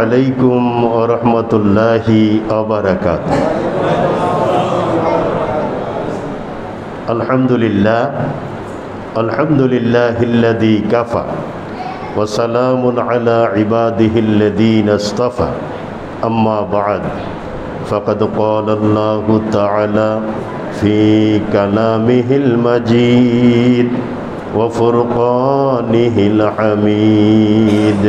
আলাইকুম ওয়া রাহমাতুল্লাহি ওয়া বারাকাতুহু। আলহামদুলিল্লাহিল্লাযী কাফা ওয়া সালামুন আলা ইবাদিহিল্লাযীনা ইসতাফা। আম্মা বা'দ, ফাকাদ ক্বালাল্লাহু তাআলা ফি কালামিহিল মাজিদ ওয়া ফুরকানিহিল হামিদ।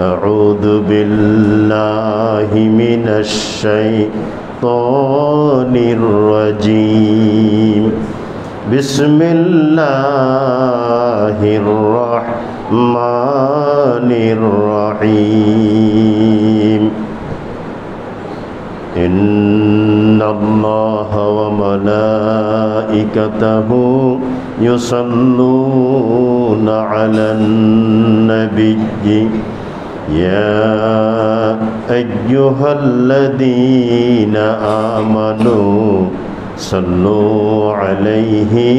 আউযু বিল্লাহি মিনাশ শাইতানির রাজীম। বিসমিল্লাহির রাহমানির রহিম। ইন্নাল্লাহা ওয়া মালাইকাতাহু ইউসাল্লুনা আলান নাবিয়্যি ইয়া আইয়ুহাল্লাযীনা আমানু সাল্লু আলাইহি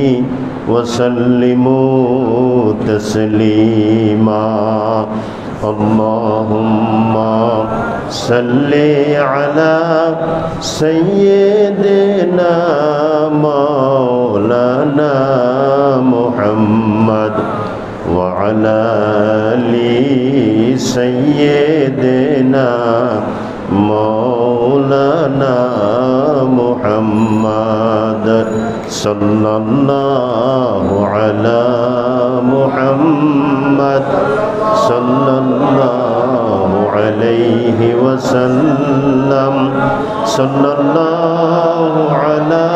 ওয়া সাল্লিমু তাসলিমা। আল্লাহুম্মা সাল্লি আলা সাইয়্যিদিনা মাওলানা মুহাম্মদ ওয়া আলা আলি সাইয়্যিদিনা মাওলানা মুহাম্মদ সাল্লাল্লাহু আলা মুহাম্মদ সাল্লাল্লাহু আলাইহি ওয়াসাল্লাম। সাল্লাল্লাহু আলা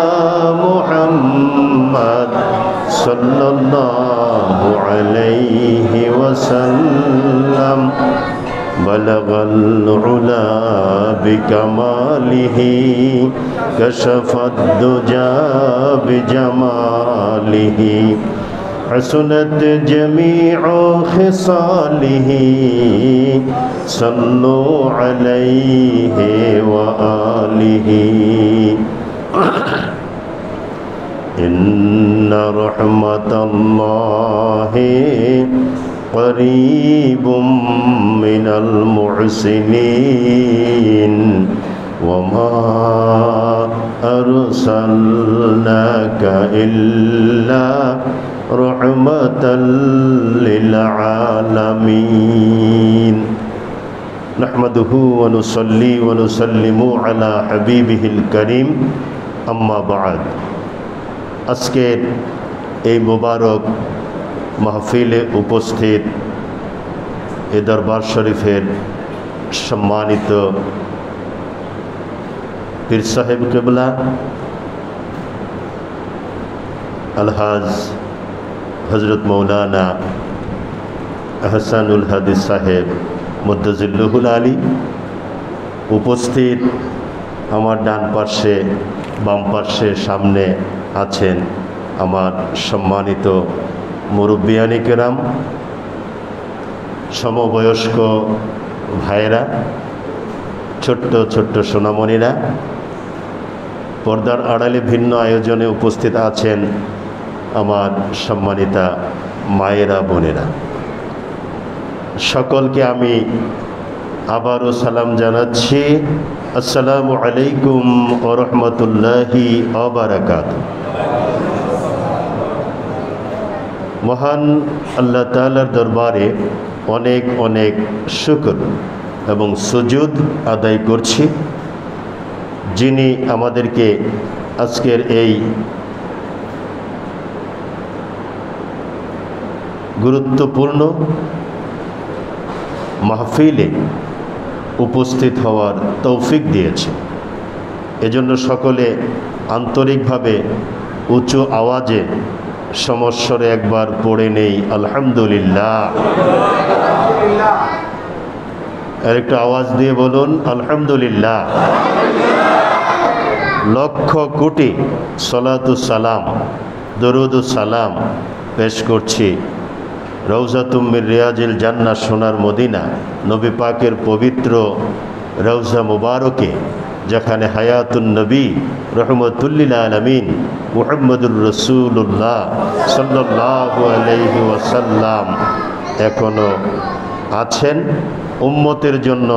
মুহাম্মদ সাল্লাল্লাহু আলাইহি ওয়াসাল্লাম। বালাগাল উলা বিকামালিহি কাশাফাদ দুজা বিজামালিহি হাসুনাত জামিউ খিসালিহি সাল্লু আলাইহি ওয়া আলিহি। ইন্না রাহমাতাল্লাহি করিবুম মিনাল মুহসিনিন ওয়া মা আরসালনাকা ইল্লা রাহমাতাল লিল আলামিন। নাহমাদুহু ওয়া নুসাল্লি ওয়া নুসাল্লিমু আলা হাবিবিহিল কারীম। আম্মা বা'দ। আজকের এই মুবারক মাহফিলে উপস্থিত এ দরবার শরীফের সম্মানিত পীর সাহেব কিবলা আলহাজ হযরত মাওলানা আহসানুল হাদিস সাহেব মুদ্দাজিল্লুহুল আলী, উপস্থিত আমার ডান পার্শ্বে, বাম পার্শ্বে, সামনে আছেন আমার সম্মানিত মুরব্বিয়ানি কেরাম, সমবয়স্ক ভাইয়েরা, ছোট্ট ছোট্ট সোনামণিরা, পর্দার আড়ালে ভিন্ন আয়োজনে উপস্থিত আছেন আমার সম্মানিতা মায়েরা, বোনেরা, সকলকে আমি আবারও সালাম জানাচ্ছি। আসসালামু আলাইকুম ওয়া রাহমাতুল্লাহি ওয়া বারাকাতুহু। মহান আল্লাহ তাআলার দরবারে অনেক অনেক শুকর এবং সুজুদ আদায় করছি, যিনি আমাদেরকে আজকের এই গুরুত্বপূর্ণ মাহফিলে উপস্থিত হওয়ার তৌফিক দিয়েছে। এজন্য সকলে আন্তরিকভাবে উঁচু আওয়াজে সমস্বরে একবার পড়ে নেই আলহামদুলিল্লাহ। আর একটু আওয়াজ দিয়ে বলুন আলহামদুলিল্লাহ। লক্ষ কোটি সলাতু সালাম, দরুদু সালাম পেশ করছি রওজাতুম মির রিয়াজিল জান্নাহ, সোনার মদিনা, নবী পাকের পবিত্র রওজা মুবারকে, যেখানে হায়াতুন নবী রহমতুল্লিল আলামিন মুহাম্মদুর রাসূলুল্লাহ সাল্লাল্লাহু আলাইহি ওয়াসাল্লাম এখনো আছেন উম্মতের জন্য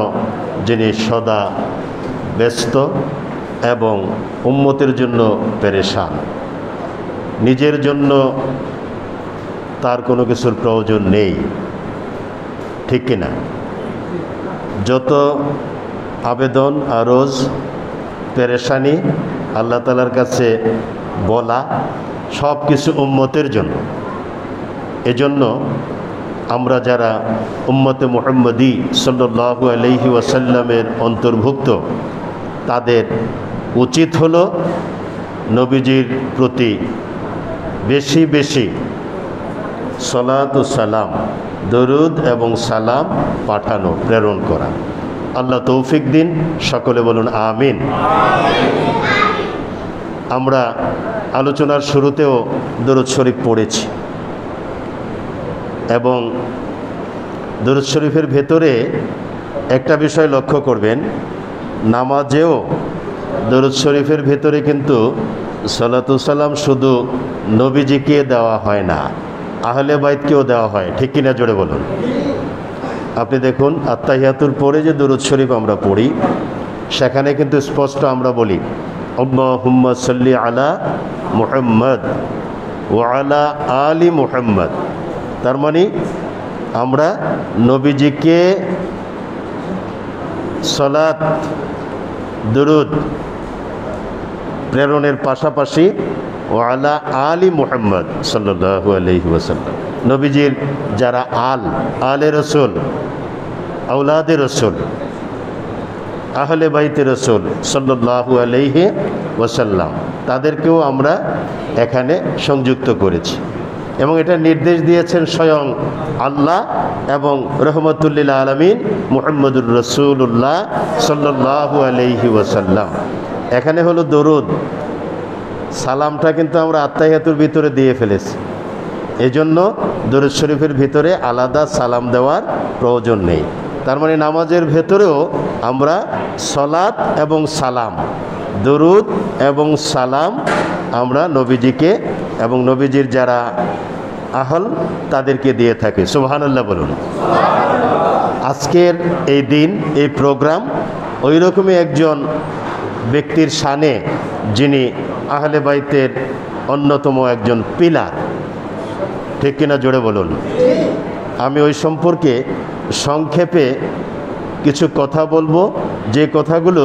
যিনি সদা ব্যস্ত এবং উম্মতের জন্য পেরেশান। নিজের জন্য তার কোনো কিছুর প্রয়োজন নেই, ঠিক কিনা? যত আবেদন আরজ পেরেশানি আল্লাহ তাআলার কাছে বলা, সব কিছু উম্মতের জন্য। এজন্য আমরা যারা উম্মতে মুহাম্মদী সাল্লাল্লাহু আলাইহি ওয়াসাল্লামের অন্তর্ভুক্ত, তাদের উচিত হলো নবীজির প্রতি বেশি বেশি সালাত ও সালাম, দরুদ এবং সালাম পাঠানো, প্রেরণ করা। আল্লাহ তৌফিক দিন, সকলে বলুন আমিন। আমরা আলোচনার শুরুতেও দরুদ শরীফ পড়েছি এবং দরুদ শরীফের ভেতরে একটা বিষয় লক্ষ্য করবেন, নামাজেও দরুদ শরীফের ভেতরে কিন্তু সালাতু সালাম শুধু নবীজিকে দেওয়া হয় না, আহলে বাইতকেও দেওয়া হয়, ঠিক কিনা? জোরে বলুন। আপনি দেখুন আত্তাহিয়াতুর পরে যে দরুদ শরীফ আমরা পড়ি, সেখানে কিন্তু স্পষ্ট আমরা বলি আল্লাহুম্মা সাল্লি আলা মুহাম্মদ ওয়া আলা আলি মুহাম্মদ। তার মানে আমরা নবীজিকে সালাত দরুদ প্রেরণের পাশাপাশি ওয়া আলা আলি মুহাম্মদ সাল্লাল্লাহু আলাইহি ওয়াসাল্লাম, নবীজির যারা আলে রসুল, আওলাদে রসুল, আহলে বাইতে রসুল সাল্লাল্লাহু আলাইহি ওয়াসাল্লাম, তাদেরকেও আমরা এখানে সংযুক্ত করেছি। এবং এটা নির্দেশ দিয়েছেন স্বয়ং আল্লাহ এবং রহমতুল্লিল আলামিন মুহাম্মদুর রাসূলুল্লাহ সাল্লাল্লাহু আলাইহি ওয়াসাল্লাম। এখানে হলো দরুদ, সালামটা কিন্তু আমরা আত্তাহিয়াতুর ভিতরে দিয়ে ফেলেছি, এজন্য দরুদ শরীফের ভিতরে আলাদা সালাম দেওয়ার প্রয়োজন নেই। তার মানে নামাজের ভেতরেও আমরা সালাত এবং সালাম, দরুদ এবং সালাম আমরা নবীজিকে এবং নবীজির যারা আহল তাদেরকে দিয়ে থাকি। সুবহানাল্লাহ বলুন। আজকের এই দিন, এই প্রোগ্রাম ওই রকমই একজন ব্যক্তির শানে, যিনি আহলে বাইতের অন্যতম একজন পিলার, ঠিক কিনা? জোরে বলুন। আমি ওই সম্পর্কে সংক্ষেপে কিছু কথা বলবো, যে কথাগুলো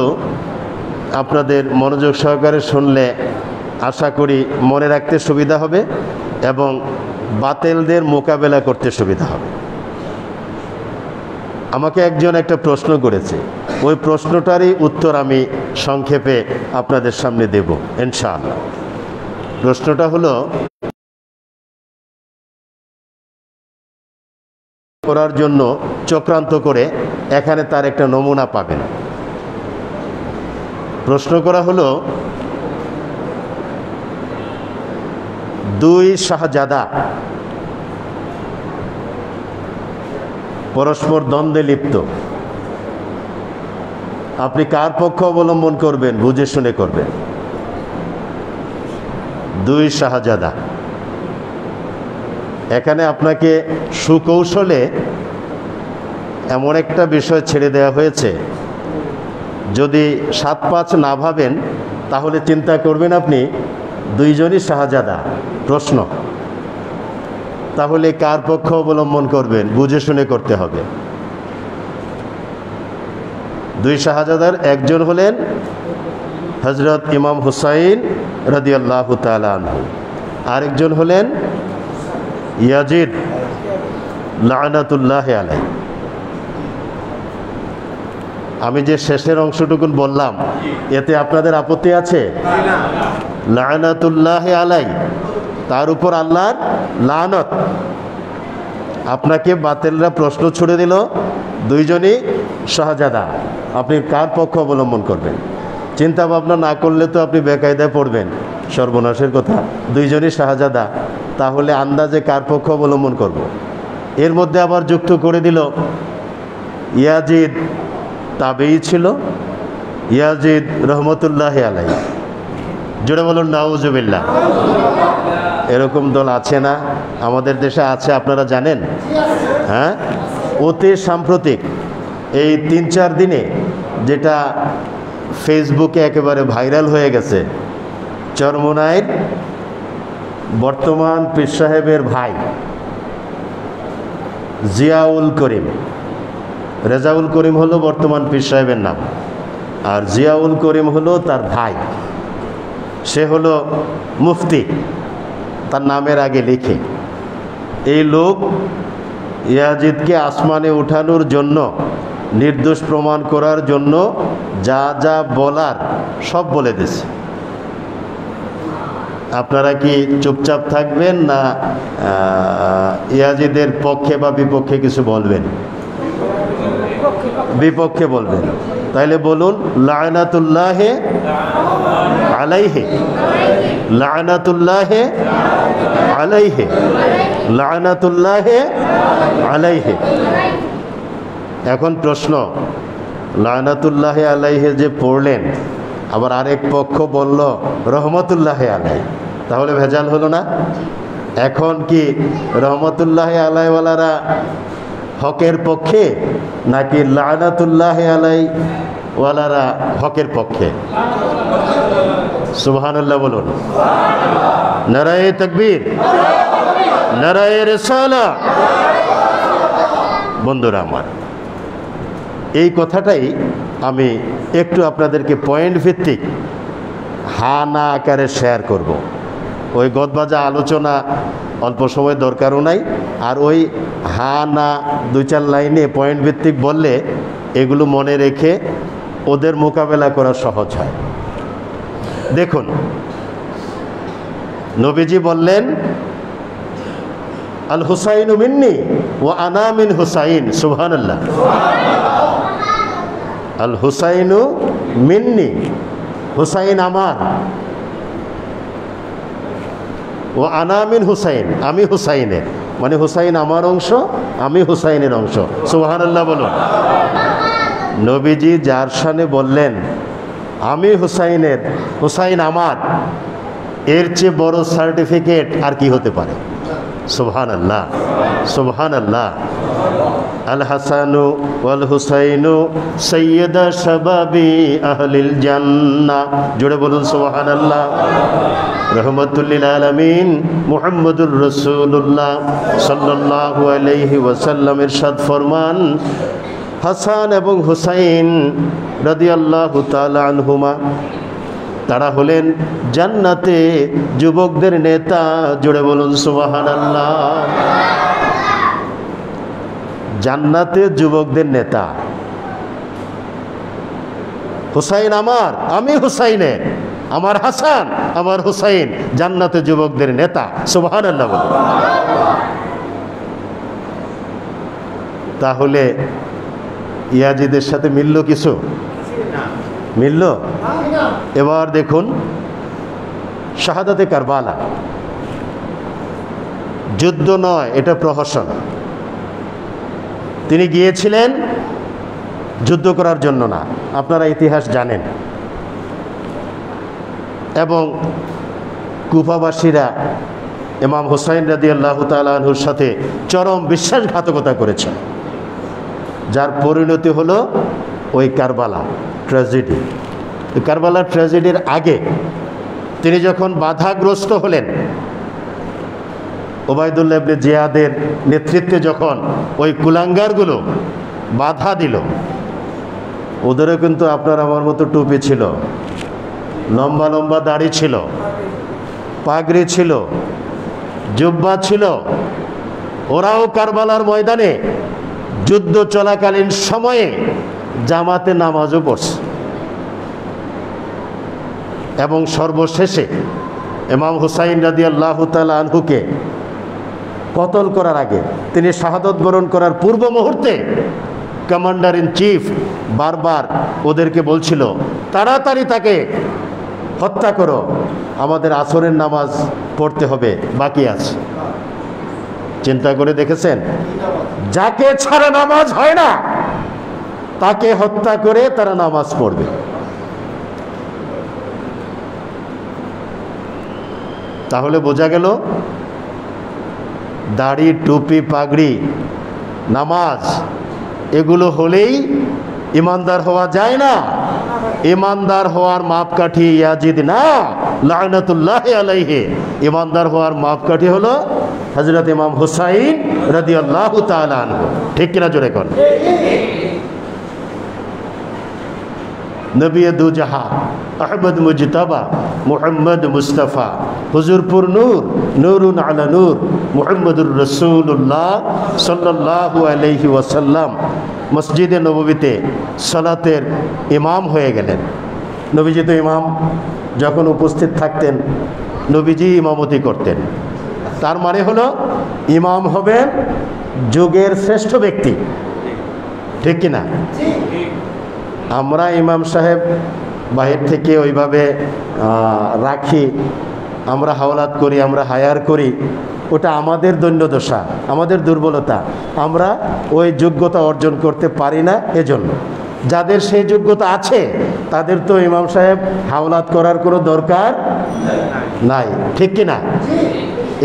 আপনাদের মনোযোগ সহকারে শুনলে আশা করি মনে রাখতে সুবিধা হবে এবং বাতিলদের মোকাবেলা করতে সুবিধা হবে। আমাকে একজন একটা প্রশ্ন করেছে, ওই প্রশ্নটারই উত্তর আমি সংক্ষেপে আপনাদের সামনে দেব ইনশাআল্লাহ। প্রশ্নটা হলো, করার জন্য চক্রান্ত করে এখানে তার একটা নমুনা পাবেন। প্রশ্ন করা হলো, দুই শাহজাদা পরস্পর দ্বন্দ্বে লিপ্ত, আপনি কার পক্ষ অবলম্বন করবেন? বুঝে শুনে করবেন। দুই শাহজাদা, এখানে আপনাকে সুকৌশলে এমন একটা বিষয় ছেড়ে দেওয়া হয়েছে, যদি 7-5 না ভাবেন তাহলে চিন্তা করবেন আপনি দুইজনই শাহজাদা। প্রশ্ন, তাহলে কার পক্ষ অবলম্বন করবেন? বুঝে শুনে করতে হবে। দুই শাহজাদার একজন হলেন হযরত ইমাম হুসাইন রাদিয়াল্লাহু তাআলা আনহু, আরেকজন হলেন ইয়াজিদ লানাতুল্লাহি আলাইহি। আমি যে শেষের অংশটুকুন বললাম, এতে আপনাদের আপত্তি আছে? লানাতুল্লাহি আলাইহি, তার উপর আল্লাহর লানত। আপনাকে বাতিলরা প্রশ্ন ছুড়ে দিল, দুইজনই শাহজাদা, আপনি কার পক্ষ অবলম্বন করবেন? চিন্তা ভাবনা না করলে তো আপনি বেকায়দায় পড়বেন, সর্বনাশের কথা। দুইজনই শাহজাদা, তাহলে আন্দাজে কার পক্ষ অবলম্বন করব? এর মধ্যে আবার যুক্ত করে দিল ইয়াজিদ তাবেঈ ছিল, ইয়াজিদ রহমতুল্লাহি আলাইহি। জোরে বলুন নাউজুবিল্লাহ। এরকম দল আছে না? আমাদের দেশে আছে, আপনারা জানেন। হ্যাঁ, অতি সাম্প্রতিক এই 3-4 দিনে যেটা ফেসবুকে একেবারে ভাইরাল হয়ে গেছে, চরমোনাইর বর্তমান পীর সাহেবের ভাই জিয়াউল করিম, রেজাউল করিম হলো বর্তমান পীর সাহেবের নাম, আর জিয়াউল করিম হলো তার ভাই। সে হলো মুফতি, তার নামের আগে লিখে। এই লোক ইয়াজিদকে আসমানে উঠানোর জন্য, নির্দোষ প্রমাণ করার জন্য যা যা বলার সব বলে দিয়েছে। আপনারা কি চুপচাপ থাকবেন না ইয়াজিদের পক্ষে বা বিপক্ষে কিছু বলবেন? বিপক্ষে বলবেন। তাইলে বলুন লায়নাতুল্লাহে আলাইহি, লায়নাতুল্লাহে আলাইহি, লায়নাতুল্লাহে আলাইহি। এখন প্রশ্ন, লায়নাতুল্লাহে আলাইহি যে পড়লেন, আবার আরেক পক্ষ বলল রহমতুল্লাহে আলাই, তাহলে ভেজাল হলো না? এখন কি রহমতুল্লাহে আলাইওয়ালারা হকের পক্ষে নাকি লায়নাতুল্লাহে আলাইওয়ালারা হকের পক্ষে? সুবহানাল্লাহ বলুন। নারায়ে তাকবীর, নারায়ে রিসালাহ। বন্ধুরা আমার, এই কথাটাই আমি একটু আপনাদেরকে পয়েন্ট ভিত্তিক হা না আকারে শেয়ার করব। ওই গদবাজা আলোচনা অল্প সময় দরকারও নাই, আর ওই হা না 2-4 লাইনে পয়েন্ট ভিত্তিক বললে এগুলো মনে রেখে ওদের মোকাবেলা করা সহজ হয়। দেখুন, নবীজি বললেন আল হুসাইনু মিন্নি ওয়া আনা মিন হুসাইন। সুবহানাল্লাহ। আল হুসাইনু মিন্নি, হুসাইন আমার, ও আনা মিন হুসাইন, আমি হুসাইনের, মানে হুসাইন আমার অংশ, আমি হুসাইনের অংশ। সুবহানাল্লাহ বলুন। নবীজি যার শানে বললেন আমি হুসাইনের, হুসাইন আমার, এর চেয়ে বড় সার্টিফিকেট আর কি হতে পারে? সুবহানাল্লাহ, সুবহানাল্লাহ। আল হাসানু ওয়াল হুসাইনু সাইয়্যিদা শাবাবি আহলিল জান্নাহ। জোরে বলুন সুবহানাল্লাহ। রহমাতুল লিল আলামিন মুহাম্মদুর রাসূলুল্লাহ সাল্লাল্লাহু আলাইহি ওয়াসাল্লাম ইরশাদ ফরমান, হাসান এবং হুসাইন রাদিয়াল্লাহু তাআলা আনহুমা, তারা হলেন জান্নাতে যুবকদের নেতা। জোরে বলুন সুবহানাল্লাহ। জান্নাতে যুবকদের নেতা। হুসাইন আমার, আমি হুসাইনের, আমার হাসান, আমার হুসাইন জান্নাতে যুবকদের নেতা। সুবহানাল্লাহ বলুন। তাহলে ইয়াজিদের সাথে মিলল কিছু? মিলল? এবার দেখুন শাহাদাতে কারবালা, যুদ্ধ নয়, এটা প্রহসন। তিনি গিয়েছিলেন যুদ্ধ করার জন্য না, আপনারা ইতিহাস জানেন। এবং কুফাবাসীরা ইমাম হুসাইন রাদিয়াল্লাহু তাআলা আনহুর সাথে চরম বিশ্বাসঘাতকতা করেছে, যার পরিণতি হলো ওই কারবালা ট্র্যাজেডি। কারবালা ট্র্যাজেডির আগে তিনি যখন বাধাগ্রস্ত হলেন, ওবায়দুল্লাহ ইবনে জিয়াদের নেতৃত্বে যখন ওই কুলাঙ্গারগুলো বাধা দিল, ওদেরও কিন্তু আপনার আমার মতো টুপি ছিল, লম্বা লম্বা দাড়ি ছিল, পাগড়ি ছিল, জুব্বা ছিল। ওরাও কারবালার ময়দানে যুদ্ধ চলাকালীন সময়ে জামাতে নামাজও পড়ছে। এবং সর্বশেষে ইমাম হুসাইন রাদিয়াল্লাহু তাআলা আনহুকে কতল করার আগে, তিনি শাহাদত বরণ করার পূর্ব মুহূর্তে কমান্ডার ইন চিফ বারবার ওদেরকে বলছিল, তাড়াতাড়ি তাকে হত্যা করো, আমাদের আসরের নামাজ পড়তে হবে, বাকি আছে। চিন্তা করে দেখেছেন? যাকে ছাড়া নামাজ হয় না তাকে হত্যা করে তারা নামাজ পড়বে। তাহলে বোঝা গেল দাড়ি, টুপি, পাগড়ি, নামাজ এগুলো হলেই ইমানদার হওয়া যায় না। ইমানদার হওয়ার মাপকাঠি ইয়াজিদ না লানাতুল্লাহি আলাইহি, ইমানদার হওয়ার মাপকাঠি হলো হযরত ইমাম হুসাইন রাদিয়াল্লাহু তাআলা আনহু। ঠিক কিনা জোরে কোন? নবী দু জাহান আহমদ মুজতবা মুহাম্মদ মুস্তাফা হুজুরপুর নূর নূরুন আলা নূর মুহাম্মদুর রাসূলুল্লাহ সাল্লাল্লাহু আলাইহি ওয়াসাল্লাম মসজিদে নববীতে সালাতের ইমাম হয়ে গেলেন। নবীজি তো ইমাম, যখন উপস্থিত থাকতেন নবীজি ইমামতি করতেন। তার মানে হলো ইমাম হবেন যুগের শ্রেষ্ঠ ব্যক্তি। ঠিক কিনা? আমরা ইমাম সাহেব বাহির থেকে ওইভাবে রাখি, আমরা হাওলাত করি, আমরা হায়ার করি, ওটা আমাদের দৈন্যদশা, আমাদের দুর্বলতা। আমরা ওই যোগ্যতা অর্জন করতে পারি না। এজন্য যাদের সেই যোগ্যতা আছে তাদের তো ইমাম সাহেব হাওলাত করার কোনো দরকার নাই। ঠিক কিনা?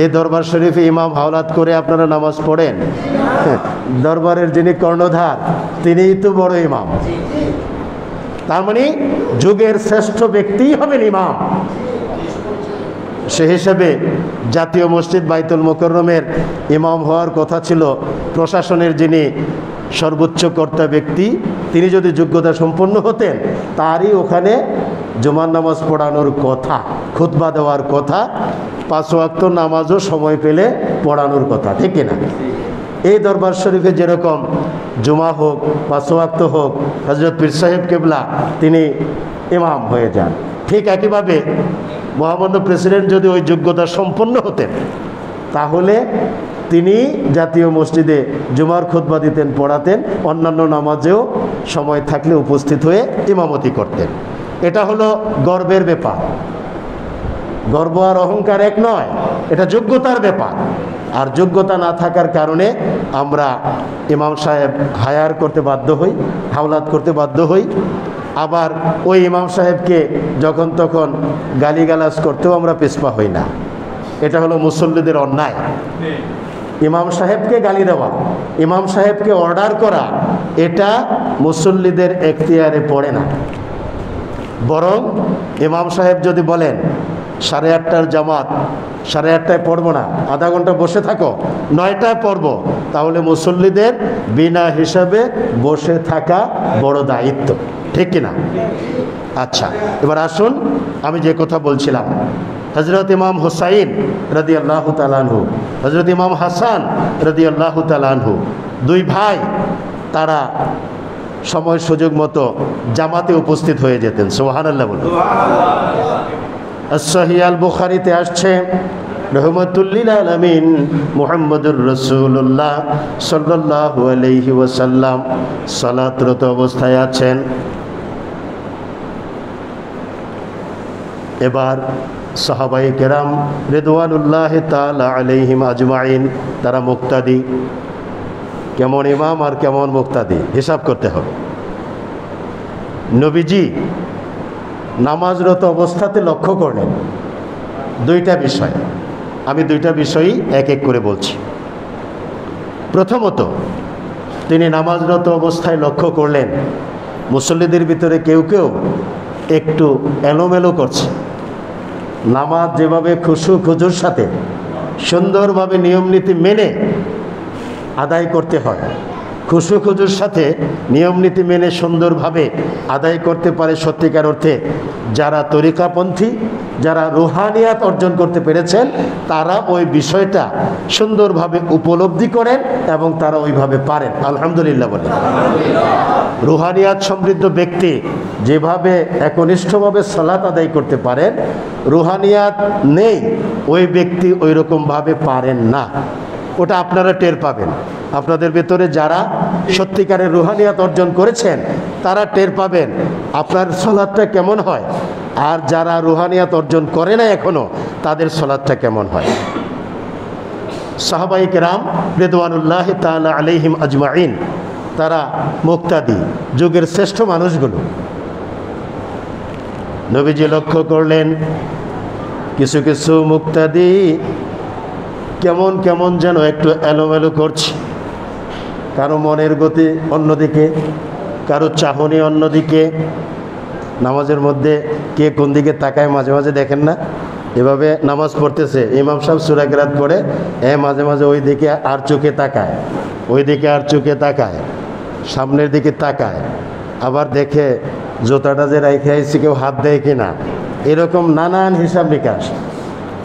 এই দরবার শরীফে ইমাম হাওলাত করে আপনারা নামাজ পড়েন, দরবারের যিনি কর্ণধার তিনিই তো বড় ইমাম। তার মানে যুগের শ্রেষ্ঠ ব্যক্তিই হবেন ইমাম। সে হিসেবে জাতীয় মসজিদ বাইতুল মুকাররমের ইমাম হওয়ার কথা ছিল প্রশাসনের যিনি সর্বোচ্চ কর্তা ব্যক্তি, তিনি যদি যোগ্যতা সম্পন্ন হতেন তারই ওখানে জুমার নামাজ পড়ানোর কথা, খুতবা দেওয়ার কথা, 5 ওয়াক্ত নামাজও সময় পেলে পড়ানোর কথা। ঠিক কিনা? এই দরবার শরীফে যেরকম জুমা হোক 5 ওয়াক্ত হোক, হযরত পীর সাহেব কেবলা তিনি ইমাম হয়ে যান। ঠিক একইভাবে মহামান্য প্রেসিডেন্ট যদি ওই যোগ্যতা সম্পন্ন হতেন তাহলে তিনি জাতীয় মসজিদে জুমার খুতবা দিতেন, পড়াতেন, অন্যান্য নামাজেও সময় থাকলে উপস্থিত হয়ে ইমামতি করতেন। এটা হলো গর্বের ব্যাপার। গর্ব আর অহংকার এক নয়, এটা যোগ্যতার ব্যাপার। আর যোগ্যতা না থাকার কারণে আমরা ইমাম সাহেব হায়ার করতে বাধ্য হই, হাওলাত করতে বাধ্য হই। আবার ওই ইমাম সাহেবকে যখন তখন গালিগালাজ করতেও আমরা পেছপা হই না। এটা হলো মুসল্লিদের অন্যায়। ইমাম সাহেবকে গালি দেওয়া, ইমাম সাহেবকে অর্ডার করা, এটা মুসল্লিদের এখতিয়ারে পড়ে না। বরং ইমাম সাহেব যদি বলেন 8:30টার জামাত 8:30টায় পড়বো না, আধা ঘন্টা বসে থাকো, 9টায় পড়বো, তাহলে মুসল্লিদের বিনা হিসাবে বসে থাকা বড় দায়িত্ব। ঠিক কিনা? আচ্ছা, এবার আসুন আমি যে কথা বলছিলাম, হযরত ইমাম হুসাইন রাদিয়াল্লাহু তাআলা আনহু, হযরত ইমাম হাসান রাদিয়াল্লাহু তাআলা আনহু, 2 ভাই, তারা সময় সুযোগ মতো জামাতে উপস্থিত হয়ে যেতেন। সুবহানাল্লাহ বলুন। সহিহ আল বুখারীতে আসছে রহমাতুল লিল আলামিন মুহাম্মদুর রাসূলুল্লাহ সাল্লাল্লাহু আলাইহি ওয়াসাল্লাম সালাতরত অবস্থায় আছেন। এবার সাহাবায়ে কেরাম রিদওয়ানুল্লাহি তাআলা আলাইহিম আজমাইন, তারা মুক্তাদি। কেমন ইমাম আর কেমন মুক্তাদি হিসাব করতে হবে। নবীজি নামাজরত অবস্থাতে লক্ষ্য করলেন 2টা বিষয়। আমি 2টা বিষয়ই এক এক করে বলছি। প্রথমত, তিনি নামাজরত অবস্থায় লক্ষ্য করলেন মুসল্লিদের ভিতরে কেউ কেউ একটু এলোমেলো করছে। নামাজ যেভাবে খুশু খুজুর সাথে সুন্দরভাবে নিয়মনীতি মেনে আদায় করতে হয়, খুশু খুজুর সাথে নিয়মনীতি মেনে সুন্দরভাবে আদায় করতে পারে সত্যিকার অর্থে যারা তরিকাপন্থী, যারা রুহানিয়াত অর্জন করতে পেরেছেন, তারা ওই বিষয়টা সুন্দরভাবে উপলব্ধি করেন এবং তারা ওইভাবে পারেন। আলহামদুলিল্লাহ বলে। রুহানিয়াত সমৃদ্ধ ব্যক্তি যেভাবে একনিষ্ঠভাবে সালাত আদায় করতে পারেন, রুহানিয়াত নেই ওই ব্যক্তি ওই রকমভাবে পারেন না। ওটা আপনারা টের পাবেন। আপনাদের ভেতরে যারা সত্যিকারের রুহানিয়াত অর্জন করেছেন তারা টের পাবেন আপনার সালাতটা কেমন হয়, আর যারা রুহানিয়াত অর্জন করে না এখনো তাদের সালাতটা কেমন হয়। সাহাবায়ে কেরাম রিদওয়ানুল্লাহি তাআলা আলাইহিম আজমাইন, তারা মুক্তাদি, যুগের শ্রেষ্ঠ মানুষগুলো। নবীজি লক্ষ্য করলেন কিছু কিছু মুক্তাদি কেমন কেমন যেন একটু এলোমেলো করছে। কারো মনের গতি অন্যদিকে, কারো চাহনি অন্যদিকে। নামাজের মধ্যে কে কোন দিকে তাকায় মাঝে মাঝে দেখেন না? এভাবে নামাজ পড়তেছে, ইমাম সাহেব সূরা কিরাত পড়ে, মাঝে মাঝে ওই দিকে আর চোখে তাকায়, ওই দিকে আর চোখে তাকায়, সামনের দিকে তাকায়, আবার দেখে জোতাটা যে রেখে আইছি কেউ হাত দেয় কিনা। এরকম নানান হিসাব নিকাশ।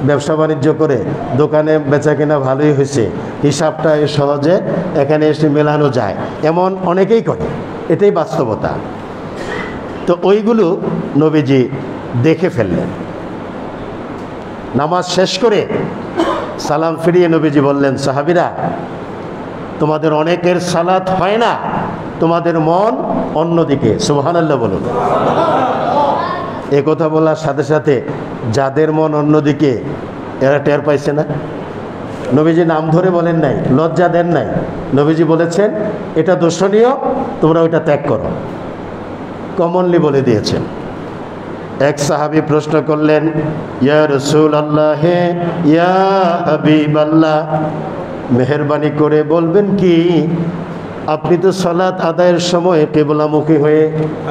ব্যবসা বাণিজ্য করে দোকানে বেচা কিনা ভালোই হয়েছে, হিসাবটা সহজে এখানে এসে মেলানো যায়, এমন অনেকেই করে। এটাই বাস্তবতা। তো ওইগুলো নবীজি দেখে ফেললেন। নামাজ শেষ করে সালাম ফিরিয়ে নবীজি বললেন, সাহাবীরা, তোমাদের অনেকের সালাত হয় না, তোমাদের মন অন্যদিকে। সুবহানাল্লাহ বলুন। এ কথা বলার সাথে সাথে যাদের মন অন্যদিকে এরা টের পাইছে না? নবীজি নাম ধরে বলেন নাই, লজ্জা দেন নাই। নবীজি বলেছেন এটা দোষণীয়, তোমরা ওইটা ত্যাগ করো। কমনলি বলে দিয়েছেন। এক সাহাবী প্রশ্ন করলেন, ইয়া রাসূলুল্লাহ, ইয়া হাবিবাল্লাহ, মেহেরবানি করে বলবেন কি, আপনি তো সালাত আদায়ের সময় কিবলামুখী হয়ে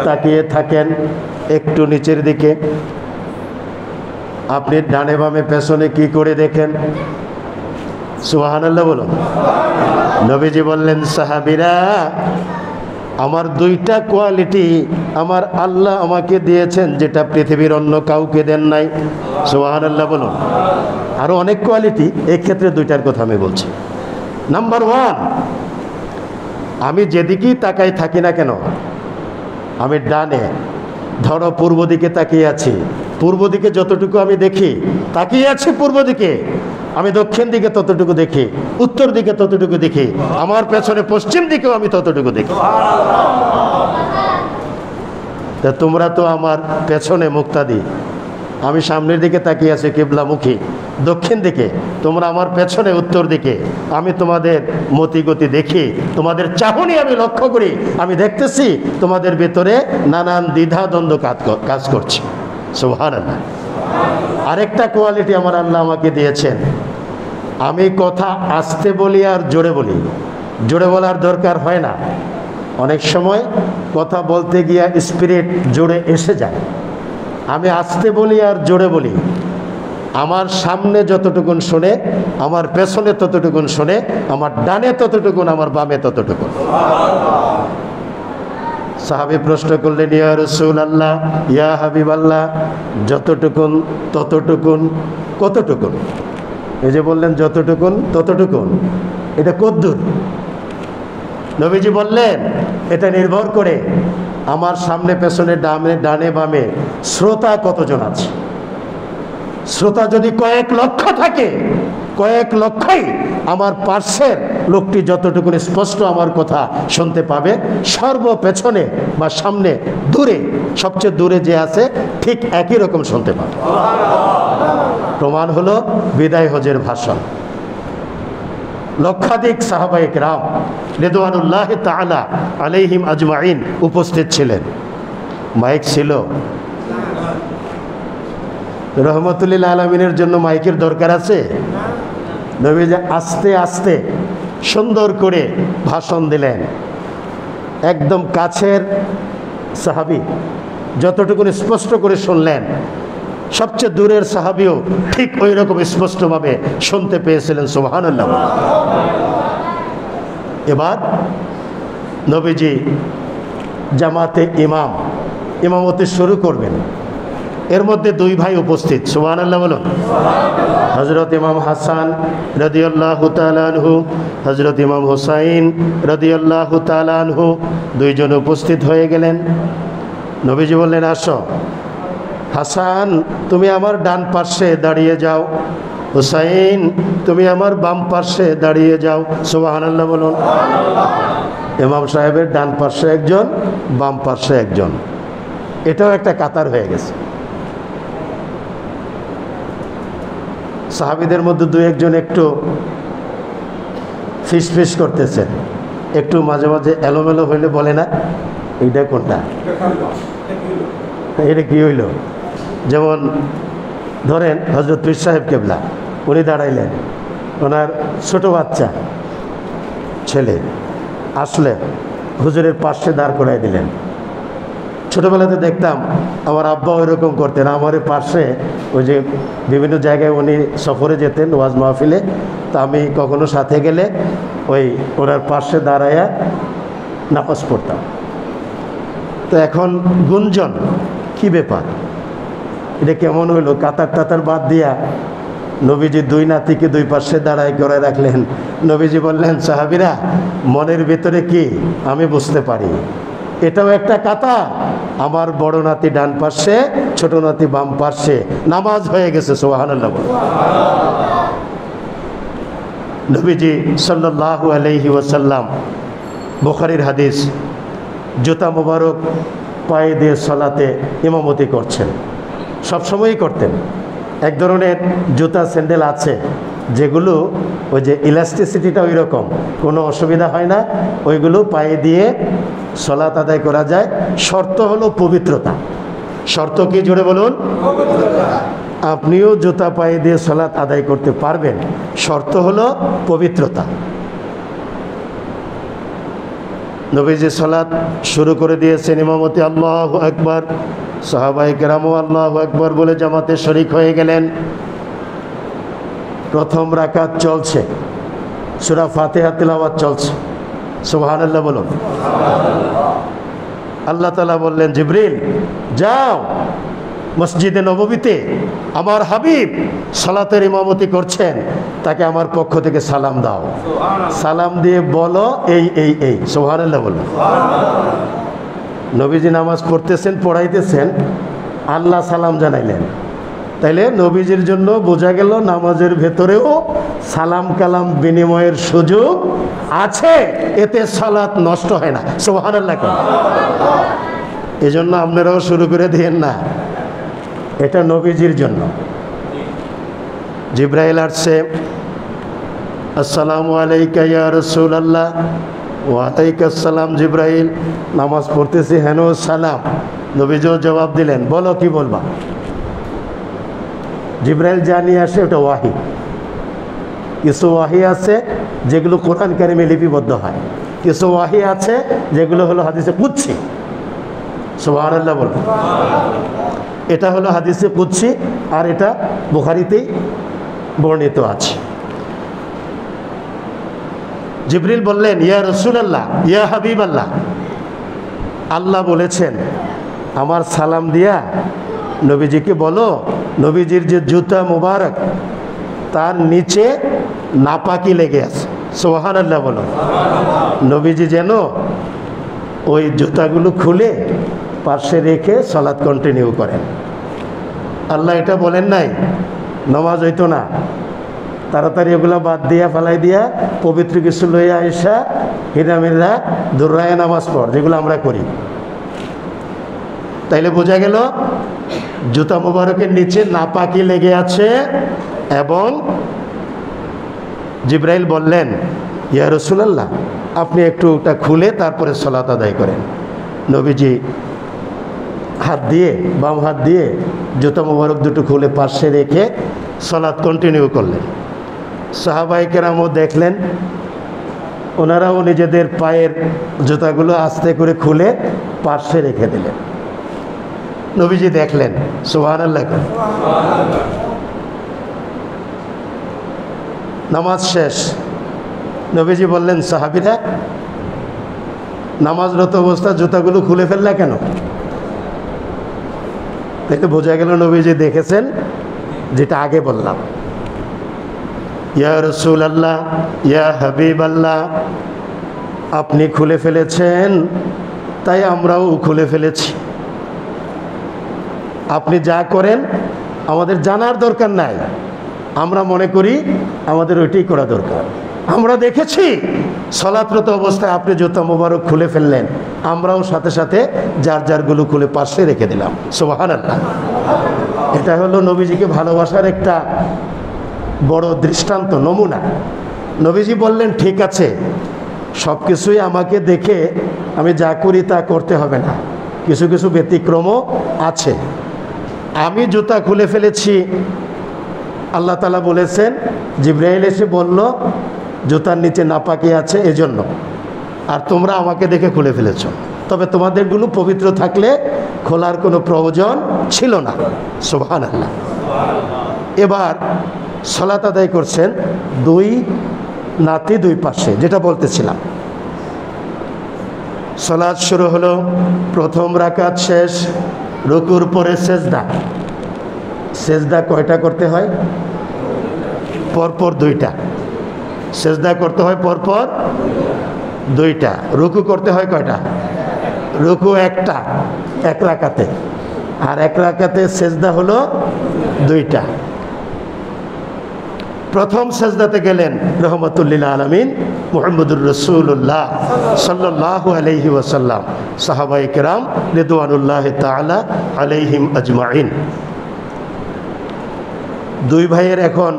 তাকিয়ে থাকেন একটু নিচের দিকে, আপনি ডানে বামে পেছনে কি করে দেখেন? সুবহানাল্লাহ বলুন। নবীজি বললেন, সাহাবীরা, আমার দুইটা কোয়ালিটি আমার আল্লাহ আমাকে দিয়েছেন, যেটা পৃথিবীর অন্য কাউকে দেন নাই। সুবহানাল্লাহ বলুন। আরও অনেক কোয়ালিটি, এই ক্ষেত্রে দুইটার কথা আমি বলছি। নাম্বার ওয়ান, আমি যেদিকেই তাকাই থাকি না কেন, আমি ডানে, ধরো পূর্ব দিকে তাকিয়ে আছি, পূর্ব দিকে যতটুকু আমি দেখি, তাকিয়ে আছি পূর্ব দিকে, আমি দক্ষিণ দিকে ততটুকু দেখি, উত্তর দিকে ততটুকু দেখি, আমার পেছনে পশ্চিম দিকেও আমি ততটুকু দেখি। তা তোমরা তো আমার পেছনে মুক্তাদি, আমি সামনের দিকে তাকিয়ে আছি কিবলামুখী দক্ষিণ দিকে, তোমরা আমার পেছনে উত্তর দিকে। আমি তোমাদের মতিগতি দেখি, তোমাদের চাহনি আমি লক্ষ্য করি, আমি দেখতেছি তোমাদের ভেতরে নানান দ্বিধা দ্বন্দ্ব কাজ করছে। সুবহানাল্লাহ। আরেকটা কোয়ালিটি আমার আল্লাহ আমাকে দিয়েছেন, আমি কথা আস্তে বলি আর জোরে বলি। জোরে বলার দরকার হয় না, অনেক সময় কথা বলতে গিয়ে স্পিরিট জোরে এসে যায়। আমি আস্তে বলি আর জোরে বলি, আমার সামনে যতটুকুন শোনে, আমার পেছনে ততটুকুন শোনে, আমার ডানে ততটুকুন, আমার বামে ততটুকুন। সাহাবী প্রশ্ন করলেন, ইয়া রাসূলুল্লাহ, ইয়া হাবিবাল্লাহ, যতটুকুন ততটুকুন কতটুকুন? এই যে বললেন যতটুকুন ততটুকুন, এটা কদ্দূর? নবীজি বললেন, এটা নির্ভর করে আমার সামনে পেছনে ডানে বামে শ্রোতা কতজন আছে। শ্রোতা যদি কয়েক লক্ষ থাকে, কয়েক লক্ষই আমার পার্শ্বের লোকটি যতটুকু স্পষ্ট আমার কথা শুনতে পাবে, সর্বপেছনে বা সামনে দূরে, সবচেয়ে দূরে যে আছে ঠিক একই রকম শুনতে পাবে। প্রমাণ হলো বিদায় হজের ভাষণ। লক্ষাধিক সাহাবায়ে কেরাম রিদওয়ানুল্লাহ তাআলা আলাইহিম আজমাইন উপস্থিত ছিলেন। মাইক ছিল? রহমতুল্লিল আলমিনের জন্য মাইকের দরকার আছে? নবীজি আস্তে আস্তে সুন্দর করে ভাষণ দিলেন। একদম কাছের সাহাবী যতটুকু স্পষ্ট করে শুনলেন, সবচেয়ে দূরের সাহাবীও ঠিক ওই রকম স্পষ্টভাবে শুনতে পেয়েছিলেন। সুবহানাল্লাহ। এবার নবীজি জামাতে ইমামতি শুরু করবেন। এর মধ্যে দুই ভাই উপস্থিত। সুবহানাল্লাহ বলুন। হযরত ইমাম হাসান রাদিয়াল্লাহু তাআলা আনহু, হযরত ইমাম হুসাইন রাদিয়াল্লাহু তাআলা আনহু, দুইজন উপস্থিত হয়ে গেলেন। নবীজি বললেন, আসো হাসান, তুমি আমার ডান পাশে দাঁড়িয়ে যাও, হুসাইন তুমি আমার বাম পাশে দাঁড়িয়ে যাও। সুবহানাল্লাহ বলুন। ইমাম সাহেবের ডান পাশে একজন, বাম পাশে একজন, এটাও একটা কাতার হয়ে গেছে। সাহাবীদের মধ্যে দুই একজন একটু ফিস করতেছেন, একটু মাঝে মাঝে এলোমেলো হইলে বলে না, এইটা কোনটা, এটা কি হইল? যেমন ধরেন হযরত পীর সাহেব কেবলা, উনি দাঁড়াইলেন, ওনার ছোট বাচ্চা ছেলে আসলে হুজুরের পাশে দাঁড় করাই দিলেন। ছোটোবেলাতে দেখতাম আমার আব্বা ওই রকম করতেন, আমার পাশে ওই যে বিভিন্ন জায়গায় উনি সফরে যেতেন ওয়াজ মাহফিলে, তা আমি কখনো সাথে গেলে ওই ওনার পাশে দাঁড়াইয়া নামাজ পড়তাম। তো এখন গুঞ্জন কি ব্যাপার, এটা কেমন হইলো? কাতার টাতার বাদ দিয়া নবীজি দুই নাতিকে দুই পাশে দাঁড়ায় করে রাখলেন। নবীজি বললেন, সাহাবীরা মনের ভিতরে কি আমি বুঝতে পারি, এটাও একটা কাতার, আমার বড় নাতি ডান পাশে, ছোট নাতি বাম পাশে, নামাজ হয়ে গেছে। সুবহানাল্লাহ। নবীজি সাল্লাল্লাহু আলাইহি ওয়াসাল্লাম, বুখারীর হাদিস, জুতা মোবারক পায়ে দিয়ে সালাতে ইমামতি করছেন, সবসময়ই করতেন। এক ধরনের জুতা স্যান্ডেল আছে যেগুলো ওই যে ইলাস্টিসিটিটা ওই রকম, কোনো অসুবিধা হয় না, ওইগুলো পায়ে দিয়ে সালাত আদায় করা যায়। শর্ত হলো পবিত্রতা। শর্ত কি জোরে বলুন? আপনিও জুতা পায়ে দিয়ে সালাত আদায় করতে পারবেন, শর্ত হলো পবিত্রতা। নবীজি সালাত শুরু করে দিয়েছেন, ইমামতি আল্লাহু আকবার, সাহাবায়ে কেরামও আল্লাহু আকবার বলে জামাতে শরীক হয়ে গেলেন। প্রথম রাকাত চলছে, সূরা ফাতিহা তিলাওয়াত চলছে। সুবহানাল্লাহ বলুন। আল্লাহ তাআলা বললেন, জিবরিল যাও মসজিদে নববীতে আমার হাবিব সালাতের ইমামতি করছেন, তাকে আমার পক্ষ থেকে সালাম দাও, সালাম দিয়ে বলো এই এই এই। সুবহানাল্লাহ বলুন। নবীজি নামাজ পড়তেছেন, পড়াইতেছেন, আল্লাহ সালাম জানাইলেন। তাইলে নবীজির জন্য বোঝা গেল নামাজের ভেতরেও সালাম কালাম বিনিময়ের সুযোগ আছে, এতে সালাত নষ্ট হয় না। সুবহানাল্লাহ। এই জন্য আপনারাও শুরু করে দিয়েন না, এটা নবীজির জন্য। জিব্রাইল আসছে, আসসালামু আলাইকা ইয়া রাসূলুল্লাহ। ওয়ালাইকুম আসসালাম জিব্রাইল। নামাজ পড়তেছি, হেন সালাম। নবীজিও জবাব দিলেন, বলো কি বলবা। জিব্রাইল যা নিয়ে আসে ওটা ওয়াহি। কিছু ওয়াহি আছে যেগুলো কোরআন কারিমে লিপিবদ্ধ হয়, কিছু ওয়াহি আছে যেগুলো হলো হাদিসে কুদসি। সুবহানাল্লাহ বলুন। এটা হলো হাদিসে কুদসি, আর এটা বুখারীতেই বর্ণিত আছে। জিবরিল বললেন, ইয়া রাসূলুল্লাহ, ইয়া হাবিবাল্লাহ, আল্লাহ বলেছেন আমার সালাম দিয়া নবীজিকে বলো, নবীজির যে জুতা মুবারক তার নিচে নাপাকি লেগে আছে। সুবহানাল্লাহ বলো। নবীজি যেন ওই জুতাগুলো খুলে পাশে রেখে সালাত কন্টিনিউ করেন। আল্লাহ এটা বলেন নাই নামাজ হইতো না, তাড়াতাড়ি এগুলো বাদ দিয়া ফেলাই দিয়া পবিত্র কিছু লইয়া আইসা হিরামিরা দুরায় নামাজ পড়, যেগুলো আমরা করি। তাইলে বোঝা গেল জুতা মোবারকের নিচে নাপাকি লেগে আছে। এবং জিব্রাইল বললেন, ইয়া রাসূলুল্লাহ, আপনি একটু ওটা খুলে তারপরে সালাত আদায় করেন। নবীজি হাত দিয়ে, বাম হাত দিয়ে জুতা মোবারক দুটো খুলে পাশে রেখে সালাত কন্টিনিউ করলেন। সাহাবায়ে কেরামও দেখলেন, ওনারাও নিজেদের পায়ের জুতাগুলো আস্তে করে খুলে পাশে রেখে দিলেন। নবীজি দেখলেন। সুবহানাল্লাহ। নামাজ শেষ। নবীজি বললেন, সাহাবীরা নামাজরত অবস্থা জুতাগুলো খুলে ফেললা কেন? দেখে বোঝা গেল নবীজি দেখেছেন যেটা আগে বললাম, ইয়া রাসূলুল্লাহ, ইয়া হাবিবাল্লাহ, আপনি খুলে ফেলেছেন তাই আমরাও খুলে ফেলেছি। আপনি যা করেন আমাদের জানার দরকার নাই, আমরা মনে করি আমাদের ওইটাই করা দরকার। আমরা দেখেছি সালাতরত অবস্থায় আপনি জুতা মোবারক খুলে ফেললেন, আমরাও সাথে সাথে যার যারগুলো খুলে পাশে রেখে দিলাম। সুবহানাল্লাহ। এটা হলো নবীজিকে ভালোবাসার একটা বড় দৃষ্টান্ত, নমুনা। নবীজি বললেন, ঠিক আছে, সব কিছুই আমাকে দেখে আমি যা করি তা করতে হবে না, কিছু কিছু ব্যতিক্রমও আছে। আমি জুতা খুলে ফেলেছি, আল্লাহ তাআলা বলেছেন, জিবরাইল এসে বলল জুতার নিচে নাপাকি আছে, এজন্য আর তোমরা আমাকে দেখে খুলে ফেলেছ, তবে তোমাদেরগুলো পবিত্র থাকলে খোলার কোনো প্রয়োজন ছিল না। সুবহানাল্লাহ। এবার সালাত আদায় করছেন দুই নাতি দুই পাশে, যেটা বলতেছিলাম। সালাত শুরু হলো, প্রথম রাকাত শেষ, রুকুর পরে সেজদা। সেজদা কয়টা করতে হয়? পরপর দুইটা। সেজদা করতে হয় পরপর দুইটা। রুকু করতে হয় কয়টা? রুকু একটা, এক রাকাতে। আর এক রাকাতে সেজদা হলো দুইটা। প্রথম সেজদাতে গেলেন রহমতুল্লিল আলামিন মুহাম্মদুর রাসূলুল্লাহ সাল্লাল্লাহু আলাইহি ওয়াসাল্লাম, সাহাবায়ে কেরাম রিদওয়ানুল্লাহি তাআলা আলাইহিম আজমাইন। দুই ভাইয়ের এখন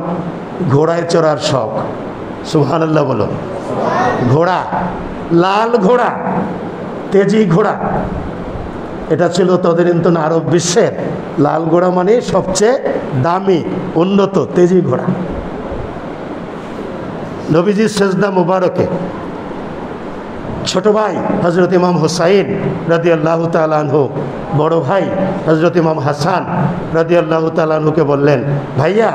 ঘোড়ায় চড়ার শখ। সুবহানাল্লাহ বলো। ঘোড়া, লাল ঘোড়া, তেজি ঘোড়া। এটা ছিল তদানীন্তন আরব বিশ্বের লাল ঘোড়া মানে সবচেয়ে দামি, উন্নত, তেজি ঘোড়া। নবীজির সেজদা মুবারকে ছোট ভাই হযরত ইমাম হুসাইন রাদিয়াল্লাহু তাআলা আনহু বড় ভাই হযরত ইমাম হাসান রাদিয়াল্লাহু তাআলা আনহুকে বললেন, ভাইয়া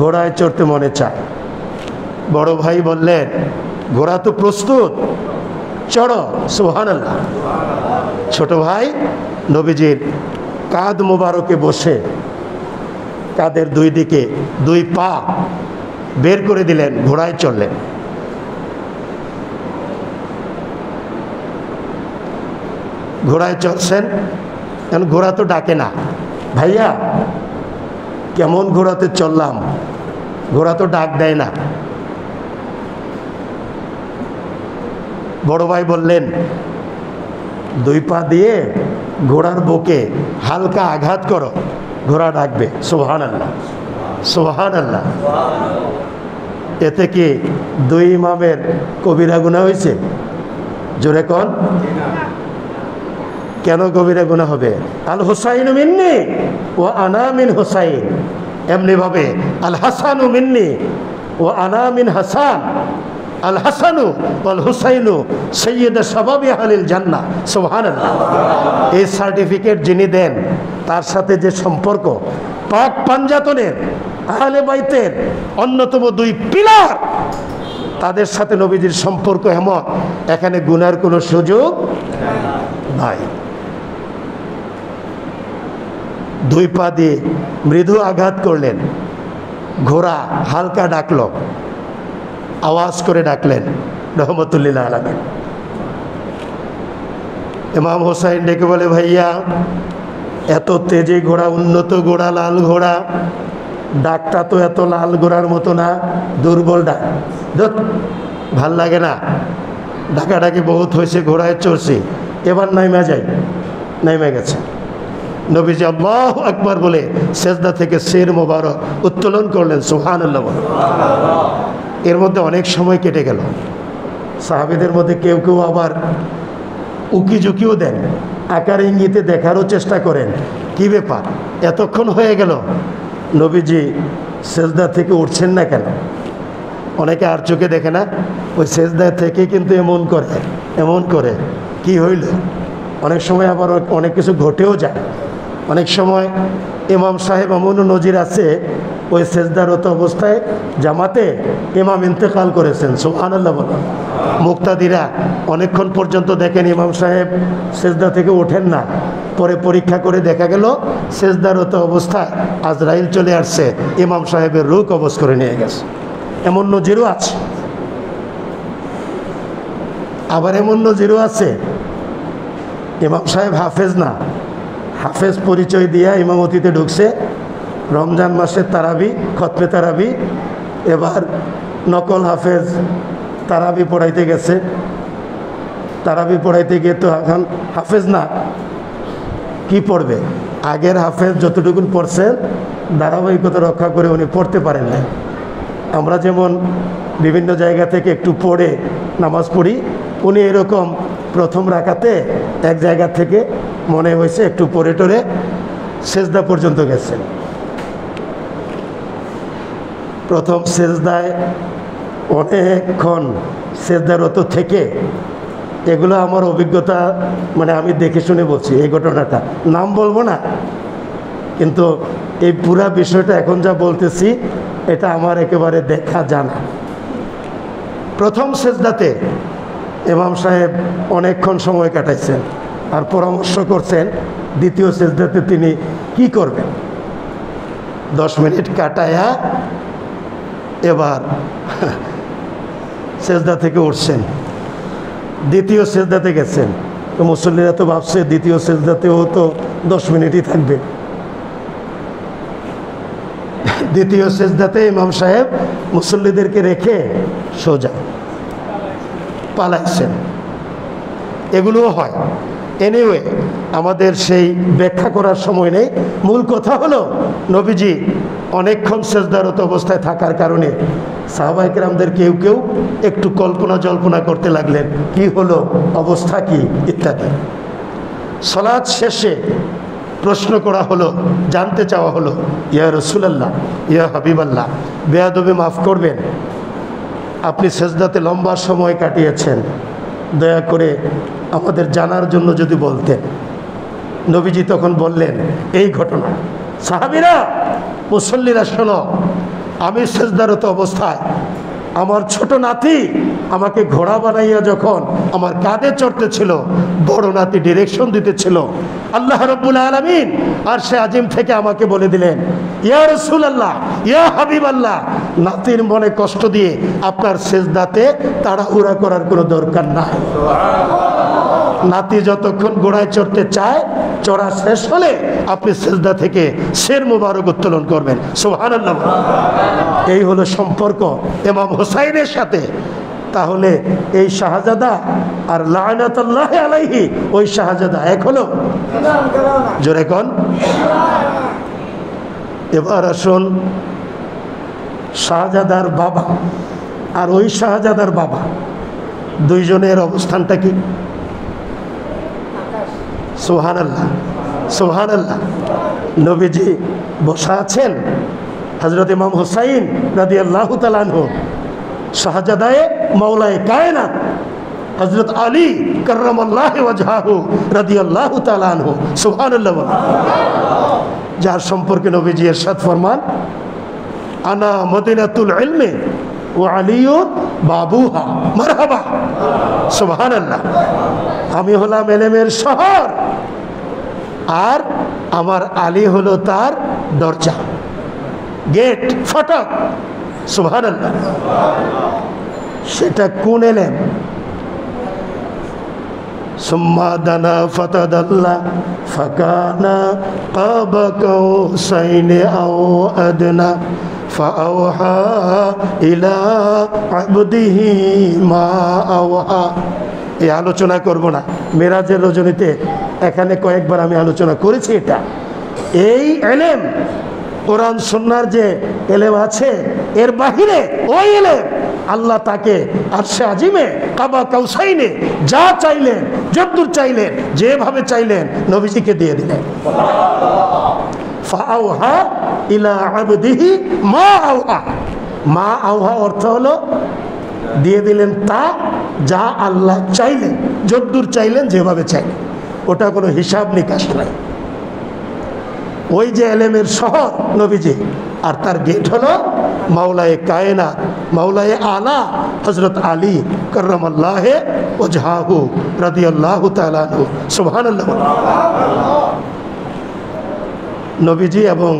ঘোড়ায় চড়তে মনে চায়। বড় ভাই বললেন, ঘোড়া তো প্রস্তুত, চড়ো। সুবহানাল্লাহ। ছোট ভাই নবীজির কাঁধ মোবারকে বসে কাঁধের দুই দিকে দুই পা বের করে দিলেন, ঘোড়ায় চললেন। ঘোড়ায় চলছেন, কারণ ঘোড়া তো ডাকে না, ভাইয়া কেমন ঘোড়াতে চললাম, ঘোড়া তো ডাক দেয় না। বড় ভাই বললেন, দুই পা দিয়ে ঘোড়ার বুকে হালকা আঘাত করো, ঘোড়া ডাকবে। সুবহানাল্লাহ, সুবহানাল্লাহ। এতে কি দুই ইমামের কবিরা গুনাহ হয়েছে? জোরে কোন? কেন কবিরা গুনাহ হবে? আল হুসাইনু মিন্নি ওয়া আনা মিন হুসাইন, এমনি ভাবে আল হাসানু মিন্নি ওয়া আনা মিন হাসান, আল হাসানু ওয়াল হুসাইনু সাইয়্যিদু শাবাবি আহলিল জান্নাহ। সুবহানাল্লাহ। এই সার্টিফিকেট যিনি দেন তার সাথে যে সম্পর্ক, পাক পাঞ্জাতনের আহলে বাইতের অন্যতম দুই পিলার, তাদের সাথে নবীজির সম্পর্ক এমন, এখানে গুনার কোনো সুযোগ নাই। দুই পা দিয়ে মৃদু আঘাত করলেন, ঘোড়া হালকা ডাকল, আওয়াজ করে ডাকলেন রহমতুল্লিল আলামিন। ইমাম হোসাইন ডেকে বলে, ভাইয়া এত তেজি ঘোড়া, উন্নত ঘোড়া, লাল ঘোড়া, ডাকটা তো এত লাল ঘোড়ার মতো না, দুর্বল ডাক, ভাল লাগে না, ডাকাডাকি বহুত হয়েছে, ঘোড়ায় চড়ছি, এবার নাইমা যাই। নাইমা গেছে। নবীজি আল্লাহু আকবার বলে সেজদা থেকে শির মোবারক উত্তোলন করলেন। সুবহানাল্লাহ। এর মধ্যে অনেক সময় কেটে গেল। সাহাবীদের মধ্যে কেউ কেউ আবার উকি ঝুঁকিও দেন, আকার ইঙ্গিতে দেখারও চেষ্টা করেন, কি ব্যাপার এতক্ষণ হয়ে গেল নবীজি সেজদা থেকে উঠছেন না কেন? অনেকে আর চোখে দেখে না, ওই সেজদা থেকে কিন্তু এমন করে কি হইল। অনেক সময় আবার অনেক কিছু ঘটেও যায়। অনেক সময় ইমাম সাহেব এমনও নজির আছে, ওই সেজদারত অবস্থায় জামাতে ইমাম ইন্তেকাল করেছেন। সুবহানাল্লাহ বলো। মুক্তাদিরা অনেকক্ষণ পর্যন্ত দেখেন ইমাম সাহেব সেজদা থেকে ওঠেন না, পরে পরীক্ষা করে দেখা গেল সেজদারত অবস্থায় আজরাইল চলে আসছে, ইমাম সাহেবের রূহ কবজ করে নিয়ে গেছে। এমন নজিরও আছে। আবার এমন নজিরও আছে, ইমাম সাহেব হাফেজ না, হাফেজ পরিচয় দিয়া ইমামতিতে ঢুকছে, রমজান মাসের তারাবি, খতমে তারাবি, এবার নকল হাফেজ তারাবি পড়াইতে গেছে। তারাবি পড়াইতে গিয়ে তো এখন হাফেজ না, কি পড়বে? আগের হাফেজ যতটুকুন পড়ছেন ধারাবাহিকতা রক্ষা করে উনি পড়তে পারেন না। আমরা যেমন বিভিন্ন জায়গা থেকে একটু পড়ে নামাজ পড়ি, উনি এরকম প্রথম রাকাতে এক জায়গা থেকে মনে হয়েছে একটু পড়ে টরে সেজদা পর্যন্ত গেছেন। প্রথম সেজদায় অনেকক্ষণ সেজদারত থেকে, এগুলো আমার অভিজ্ঞতা, মানে আমি দেখে শুনে বলছি এই ঘটনাটা, নাম বলবো না, কিন্তু এই পুরা বিষয়টা এখন যা বলতেছি এটা আমার একেবারে দেখা জানা। প্রথম সেজদাতে ইমাম সাহেব অনেকক্ষণ সময় কাটাইছেন আর পরামর্শ করছেন দ্বিতীয় সেজদাতে তিনি কি করবেন। 10 মিনিট কাটায়া এবার সেজদা থেকে উঠছেন, দ্বিতীয় সেজদাতে গেছেন। তো মুসল্লিরা তো ভাবছে দ্বিতীয় সেজদাতেও তো 10 মিনিটই থাকবে। দ্বিতীয় সেজদাতে ইমাম সাহেব মুসল্লিদেরকে রেখে সোজা পালাইছেন। এগুলোও হয়। এনিওয়ে, আমাদের সেই ব্যাখ্যা করার সময় নেই। মূল কথা হলো নবীজি অনেকক্ষণ সেজদারত অবস্থায় থাকার কারণে সাহাবায়ে কেরামদের কেউ কেউ একটু কল্পনা জল্পনা করতে লাগলেন, কি হলো, অবস্থা কি ইত্যাদি। সালাত শেষে প্রশ্ন করা হলো, জানতে চাওয়া হলো, ইয়া রাসূলুল্লাহ, ইয়া হাবিবাল্লাহ, বেয়াদবি মাফ করবেন, আপনি সেজদাতে লম্বা সময় কাটিয়েছেন, দয়া করে আমাদের জানার জন্য যদি বলতেন। নবীজি তখন বললেন এই ঘটনা। সাহাবীরা, মুসল্লিরা শোনো, আমি সেজদারত অবস্থায় আমার ছোট নাতি আমাকে ঘোড়া বানাইয়া যখন আমার কাঁধে চড়তেছিল, বড় নাতি ডিরেকশন দিতেছিল, আল্লাহ রাব্বুল আলামিন আরশে আজিম থেকে আমাকে বলে দিলেন, ইয়া রাসূলুল্লাহ, ইয়া হাবিবাল্লাহ, নাতির মনে কষ্ট দিয়ে আপনার সেজদাতে তাড়াহুড়া করার কোনো দরকার নাই। নাতি যতক্ষণ ঘোড়ায় চড়তে চায়, চড়া শেষ হলে আপনি সেজদা থেকে শের মুবারক উত্তোলন করবেন। সুবহানাল্লাহ। এই হলো সম্পর্ক ইমাম হুসাইনের সাথে। তাহলে এই শাহজাদা আর লাআনাতুল্লাহি আলাইহি ওই শাহজাদা এক হলো? জোরে কোন। এবার আসুন, শাহজাদার বাবা আর ওই শাহজাদার বাবা দুইজনের অবস্থানটা কি? সুবহানাল্লাহ, সুবহানাল্লাহ। নবীজি বসা আছেন, হযরত ইমাম হুসাইন রাদিয়াল্লাহু তাআলা আনহু, শাহজাদায়ে মাওলায়ে কায়নাত হযরত আলী কাররামাল্লাহু ওয়াজহাহু রাদিয়াল্লাহু তাআলা আনহু, সুবহানাল্লাহ, যার সম্পর্কে নবীজি ইরশাদ ফরমান, আনা মদিনাতুল ইলমি ওয়া আলিয়ুন বাবুহা, মারহাবা, সুবহানাল্লাহ। আমি হলাম ইলমের শহর আর আমার আলী হলো তার দরজা, গেট, ফটক, সুবহানাল্লাহ। সেটা কোন ইলম? সুম্মা দানা ফাতাদাল্লা ফাকানা কাবা কাউসাইনি আও আদনা ফাআওহা ইলা আবদিহি মা আওহা। এই আলোচনা করব না, মেরাজের রজনীতে এখানে কয়েকবার আমি আলোচনা করেছি। এটা এই ইলম, কোরআন সুন্নাহর যে ইলম আছে, এর বাহিরে ওই ইলম আল্লাহ তাকে আরশে আজিমে কাবা কাউসাইনে যা চাইলেন, যতদূর চাইলেন, যেভাবে চাইলেন, নবীজিকে দিয়ে দিলেন। ফাআওহা ইলা আবদিহি মা আওহা। মা আওহা অর্থ হলো দিয়ে দিলেন তা যা আল্লাহ চাইলেন, যতদূর চাইলেন, যেভাবে চাইলেন। ওটা কোনো হিসাব নিকাশ নাই। ওই যে ইলমের শহর নবীজি, আর তার গেট হলো মাওলায়ে কায়নাত, মাওলায়ে আলা হযরত আলী কাররামাল্লাহু ওয়াজহাহু রাদিয়াল্লাহু তাআলা আনহু, সুবহানাল্লাহ। নবীজি এবং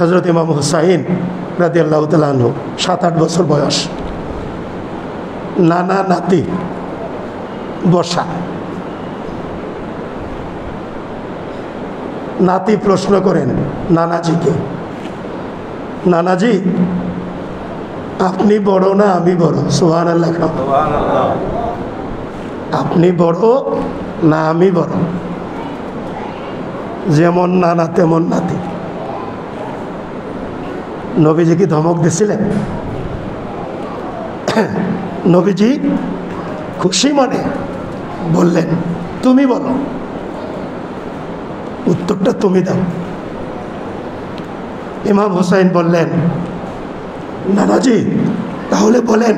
হযরত ইমাম হুসাইন রাদিয়াল্লাহু তাআলা আনহু 7-8 বছর বয়স, নানা নাতি বসা। নাতি প্রশ্ন করেন নানাজিকে, নানাজি আপনি বড় না আমি বড়? সুবহানাল্লাহ। আপনি বড় না আমি বড়? যেমন নানা তেমন নাতি। নবীজি কি ধমক দিছিলেন? নবীজি খুশি মনে বললেন, তুমি বলো, উত্তরটা তুমি দাও। ইমাম হুসাইন বললেন, নানাজি তাহলে বলেন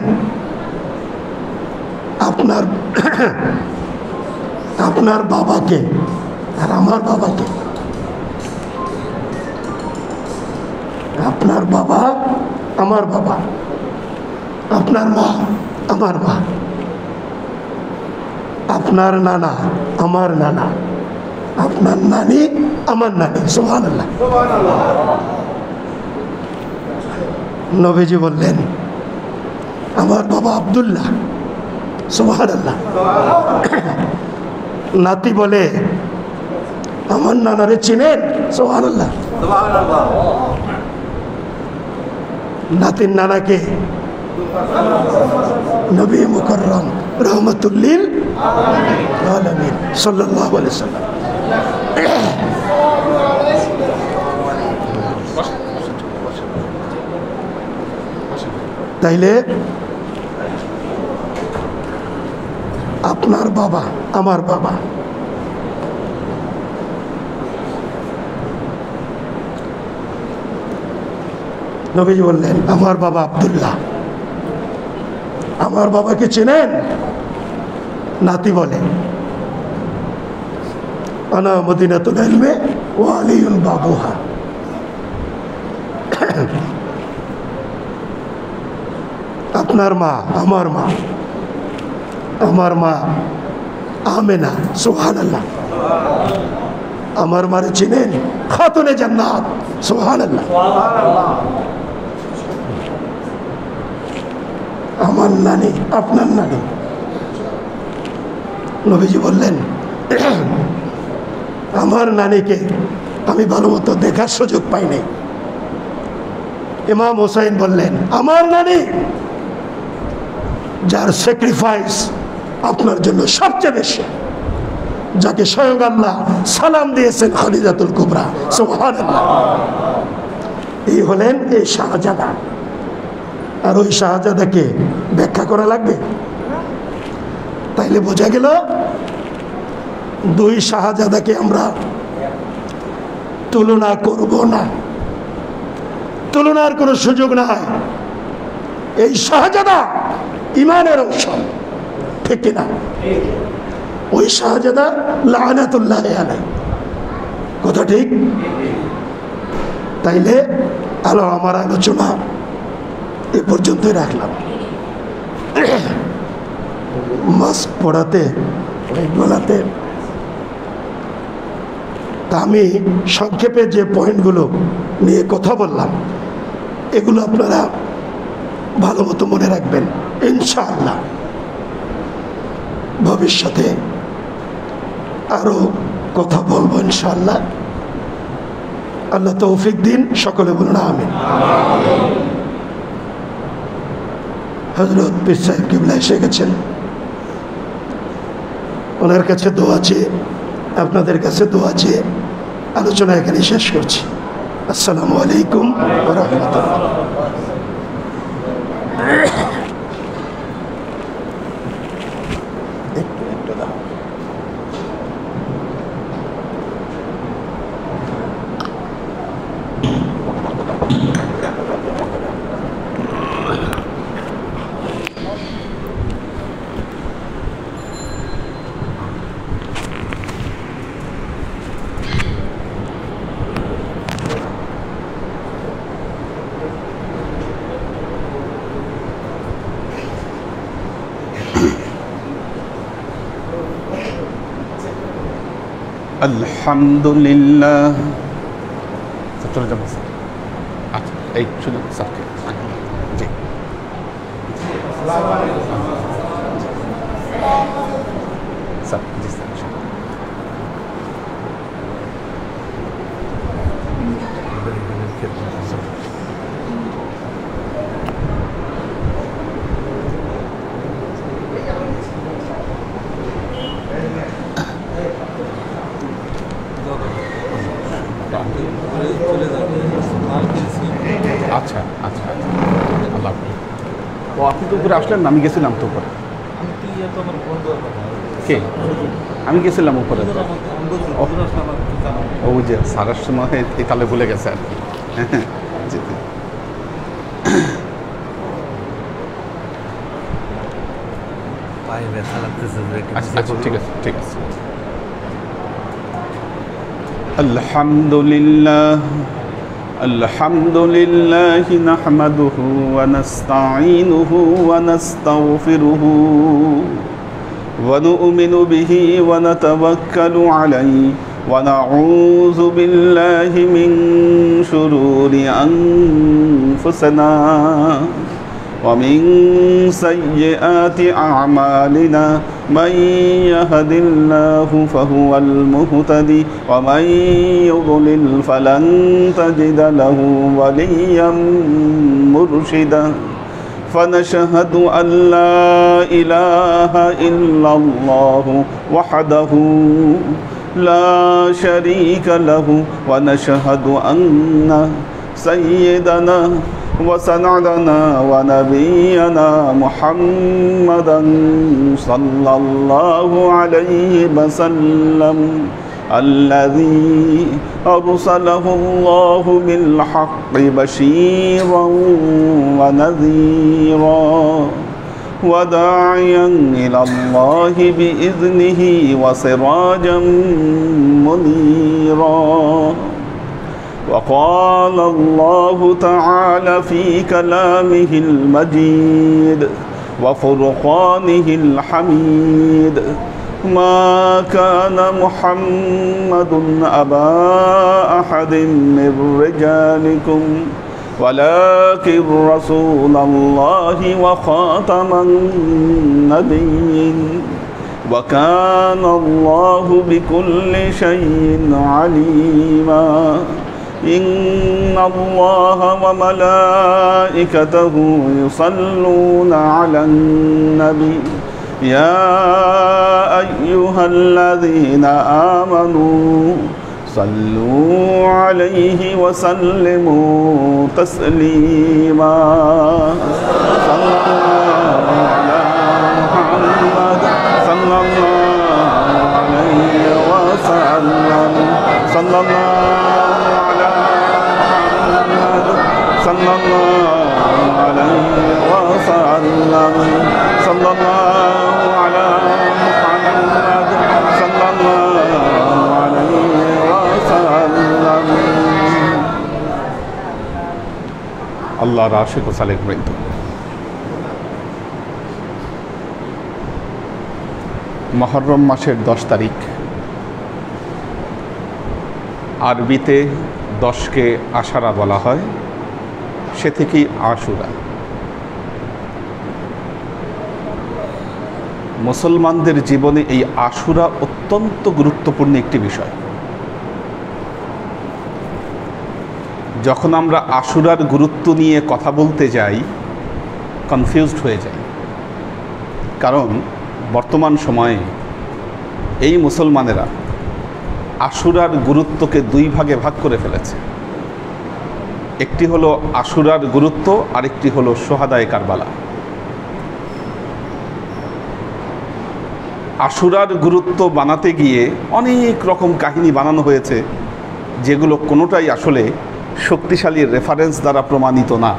আপনার বাবাকে আর আমার বাবাকে, আপনার বাবা আমার বাবা, আপনার মা আমার মা, আপনার নানা আমার নানা, আপনার নানি আমার নানি। সুবহানাল্লাহ। নবীজি বললেন আমার বাবা আব্দুল্লাহ। সুবহানাল্লাহ। নাতি বলে আমার নানারে চিনেন? সুবহানাল্লাহ। নাতির নানাকে নবী মুকাররম রহমাতুল্লিল আলামিন সাল্লাল্লাহু আলাইহি সাল্লাম। তাইলে আপনার বাবা আমার বাবা, নবীজি বললেন আমার বাবা আব্দুল্লাহ। আমার বাবাকে চেনেন? নাতি বলে আনা মদিনাতুল ইলমি ওয়া আলিয়ুন বাবুহা। আপনার মা আমার মা, আমার মা আমেনা। সুবহানাল্লাহ। আমার মারে চিনেন? খাতুনে জান্নাত। সুবহানাল্লাহ। আমার নানি আপনার নানি। নবীজি বললেন আমার নানিকে আমি ভালো মতো দেখার সুযোগ পাইনি। ইমাম হোসাইন বললেন আমার নানি যার স্যাক্রিফাইস আপনার জন্য সবচেয়ে বেশি, যাকে স্বয়ং আল্লাহ সালাম দিয়েছেন খাদিজাতুল কুবরা। সুবহানাল্লাহ। এই হলেন এই শাহজাদা। আর ওই শাহজাদাকে ব্যাখ্যা করা লাগবে? তাইলে বোঝা গেল দুই শাহজাদাকে আমরা তুলনা করব না, তুলনার কোনো সুযোগ নাই। এই শাহজাদা ইমানের অংশ, ঠিক কিনা? ওই শাহজাদা লানাতুল্লাহ আলাইহি। কথা ঠিক? তাইলে আলো আমার আলোচনা এ পর্যন্তই রাখলাম। মাস্ক পড়াতে গলাতে তা আমি সংক্ষেপে যে পয়েন্টগুলো নিয়ে কথা বললাম এগুলো আপনারা ভালো মতো মনে রাখবেন ইনশাআল্লাহ। ভবিষ্যতে আরো কথা বলবো ইনশাআল্লাহ। আল্লাহ তৌফিক দিন। সকলে বলুন আমিন। হযরত পীর সাহেব কিবলা এসে গেছেন, ওনার কাছে দোয়া চেয়ে, আপনাদের কাছে দোয়া চেয়ে আলোচনা এখানে শেষ করছি। আসসালামু আলাইকুম ওয়া রাহমাতুল্লাহ। আলহামদুলিল্লাহ। চলে যাবো স্যার। আচ্ছা, এই শুধু স্যারকে জি। স্যার জি স্যার। আচ্ছা আচ্ছা আল্লাহ। ও আপনি তো উপরে আসলেন না? আমি গেছিলাম তো উপরে। কে? আমি গেছিলাম উপরে। ও যে সারার সময় এই তালে ভুলে গেছে আর কি। জি জি। পায়ে ব্যথা লাগতেছে যে একটু আচ্ছা নিচে আচ্ছা, করবো। ঠিক আছে ঠিক আছে। আলহামদুলিল্লাহ আলহামদুলিল্লাহি নাহমাদুহু ওয়া নাস্তাঈনুহু ওয়া নাস্তাগফিরুহু ওয়া নু'মিনু বিহি ওয়া নাতাওয়াক্কালু আলাইহি ওয়া নাউযু বিল্লাহি মিন শুরুরি আনফুসিনা ওয়া মিন সাইয়্যাতি আ'মালিনা মান ইয়াহদিল্লাহু ফাহুয়াল মুহতাদি ওয়া মান ইউদ্লিল ফালান তাজিদা লাহু ওয়ালিয়্যাম মুরশিদা فنشهد أن لا إله إلا الله وحده لا شريك له ونشهد أن سيدنا وسندنا ونبينا محمدا صلى الله عليه وسلم الذي أرسله الله بالحق بشيرا ونذيرا وداعيا إلى الله بإذنه وسراجا منيرا وقال الله تعالى في كلامه المجيد وفرقانه الحميد ما كان محمد أبا أحد من رجالكم ولكن رسول الله وخاتم النبيين وكان الله بكل شيء عليما إن الله وملائكته يصلون على النبي يا أيها الذين آمنوا صلوا عليه وسلموا تسليما صلى الله على محمد صلى الله عليه وسلم صلى الله على محمد صلى الله عليه وسلم صلى الله على محمد صلى الله عليه وسلم আল্লাহর আশিক ও সালেক বৃন্দ, মুহররম মাসের 10 তারিখ, আরবিতে 10কে আশারা বলা হয়, সে থেকেই আশুরা। মুসলমানদের জীবনে এই আশুরা অত্যন্ত গুরুত্বপূর্ণ একটি বিষয়। যখন আমরা আশুরার গুরুত্ব নিয়ে কথা বলতে যাই, কনফিউজড হয়ে যাই। কারণ বর্তমান সময়ে এই মুসলমানেরা আশুরার গুরুত্বকে 2 ভাগে ভাগ করে ফেলেছে। একটি হলো আশুরার গুরুত্ব, আরেকটি হলো সোহাদায়ে কারবালা। আশুরার গুরুত্ব বানাতে গিয়ে অনেক রকম কাহিনী বানানো হয়েছে, যেগুলো কোনোটাই আসলে শক্তিশালী রেফারেন্স দ্বারা প্রমাণিত না।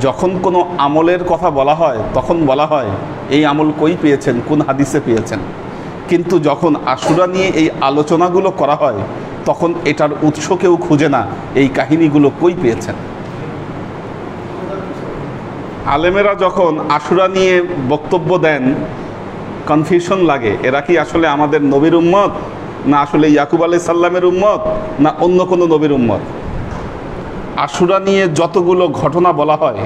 যখন কোনো আমলের কথা বলা হয়, তখন বলা হয় এই আমল কই পেয়েছেন, কোন হাদিসে পেয়েছেন। কিন্তু যখন আশুরা নিয়ে এই আলোচনাগুলো করা হয়, তখন এটার উৎস কেউ খুঁজে না, এই কাহিনীগুলো কই পেয়েছেন। আলেমেরা যখন আশুরা নিয়ে বক্তব্য দেন, কনফিউশন লাগে, এরা কি আসলে আমাদের নবীর উম্মত, না আসলে ইয়াকুব আলাইহিস সালামের উম্মত, না অন্য কোনো নবীর উম্মত। আশুরা নিয়ে যতগুলো ঘটনা বলা হয়,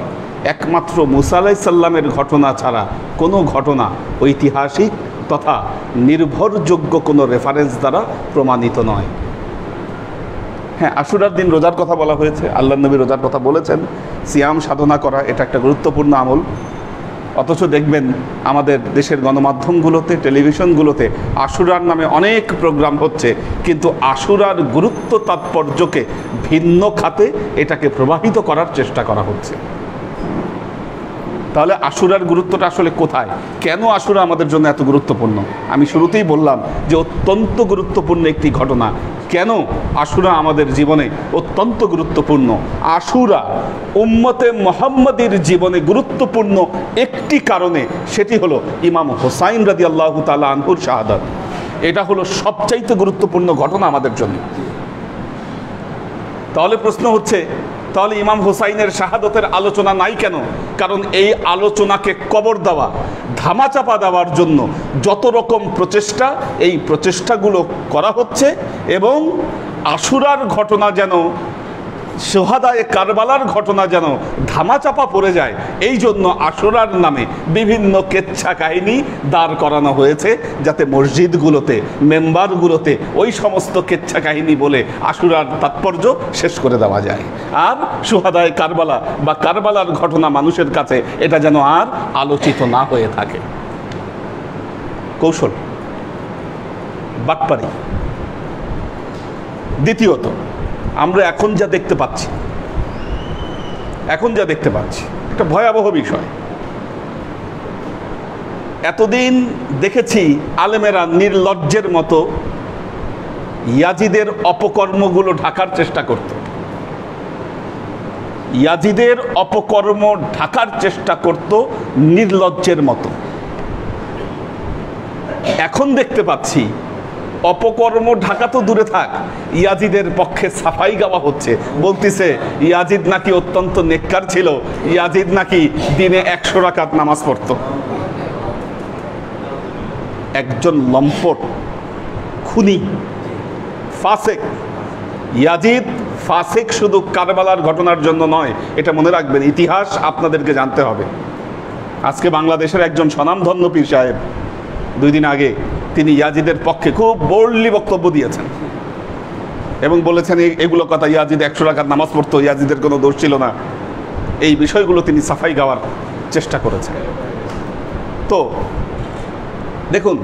একমাত্র মুসা আলাইহিস সালামের ঘটনা ছাড়া কোনো ঘটনা ঐতিহাসিক তথা নির্ভরযোগ্য কোনো রেফারেন্স দ্বারা প্রমাণিত নয়। হ্যাঁ, আশুরার দিন রোজার কথা বলা হয়েছে, আল্লাহ নবী রোজার কথা বলেছেন, সিয়াম সাধনা করা এটা একটা গুরুত্বপূর্ণ আমল। অথচ দেখবেন আমাদের দেশের গণমাধ্যমগুলোতে, টেলিভিশনগুলোতে আশুরার নামে অনেক প্রোগ্রাম হচ্ছে, কিন্তু আশুরার গুরুত্ব তাৎপর্যকে ভিন্ন খাতে এটাকে প্রবাহিত করার চেষ্টা করা হচ্ছে। তাহলে আশুরার গুরুত্বটা আসলে কোথায়? কেন আশুরা আমাদের জন্য এত গুরুত্বপূর্ণ? আমি শুরুতেই বললাম যে অত্যন্ত গুরুত্বপূর্ণ একটি ঘটনা। কেন আশুরা আমাদের জীবনে অত্যন্ত গুরুত্বপূর্ণ? আশুরা উম্মতে মুহাম্মাদীর জীবনে গুরুত্বপূর্ণ একটি কারণে, সেটি হলো ইমাম হোসাইন রাদিয়াল্লাহু তাআলা আনহুর শাহাদাত। এটা হলো সবচাইতে গুরুত্বপূর্ণ ঘটনা আমাদের জন্য। তাহলে প্রশ্ন হচ্ছে, তাহলে ইমাম হোসাইনের শাহাদতের আলোচনা নাই কেন? কারণ এই আলোচনাকে কবর দেওয়া, ধামাচাপা দেওয়ার জন্য যত রকম প্রচেষ্টা, এই প্রচেষ্টাগুলো করা হচ্ছে, এবং আশুরার ঘটনা যেন, শুহাদায়ে কারবালার ঘটনা যেন ধামাচাপা পড়ে যায়, এই জন্য আশুরার নামে বিভিন্ন কেচ্ছা কাহিনী দাঁড় করানো হয়েছে, যাতে মসজিদগুলোতে, মেম্বারগুলোতে ওই সমস্ত কেচ্ছা কাহিনী বলে আশুরার তাৎপর্য শেষ করে দেওয়া যায়। আর শুহাদায়ে কারবালা বা কারবালার ঘটনা মানুষের কাছে এটা যেন আর আলোচিত না হয়ে থাকে। কৌশল, বাটপারি। দ্বিতীয়ত, আমরা এখন যা দেখতে পাচ্ছি একটা ভয়াবহ বিষয়। এতদিন দেখেছি আলেমেরা নির্লজ্জের মতো ইয়াজিদের অপকর্মগুলো ঢাকার চেষ্টা করত, ইয়াজিদের অপকর্ম ঢাকার চেষ্টা করত নির্লজ্জের মতো। এখন দেখতে পাচ্ছি অপকর্ম ঢাকা তো দূরে থাক, ইয়াজিদের পক্ষে সাফাই গাওয়া হচ্ছে। বলতেছে ইয়াজিদ নাকি অত্যন্ত নেককার ছিল, ইয়াজিদ নাকি দিনে 100 রাকাত নামাজ পড়ত। একজন লম্পট, খুনি, ফাসেক। ইয়াজিদ ফাসেক শুধু কারবালার ঘটনার জন্য নয়, এটা মনে রাখবেন, ইতিহাস আপনাদেরকে জানতে হবে। আজকে বাংলাদেশের একজন স্বনামধন্য পীর সাহেব 2 দিন আগে তিনি ইয়াজিদের পক্ষে খুব বোল্ডলি বক্তব্য দিয়েছেন এবং বলেছেন এগুলো কথা, ইয়াজিদ 100 রাকাত নামাজ পড়তো, ইয়াজিদের কোনো দোষ ছিল না। এই বিষয়গুলো তিনি সাফাই গাওয়ার চেষ্টা করেছেন। তো দেখুন,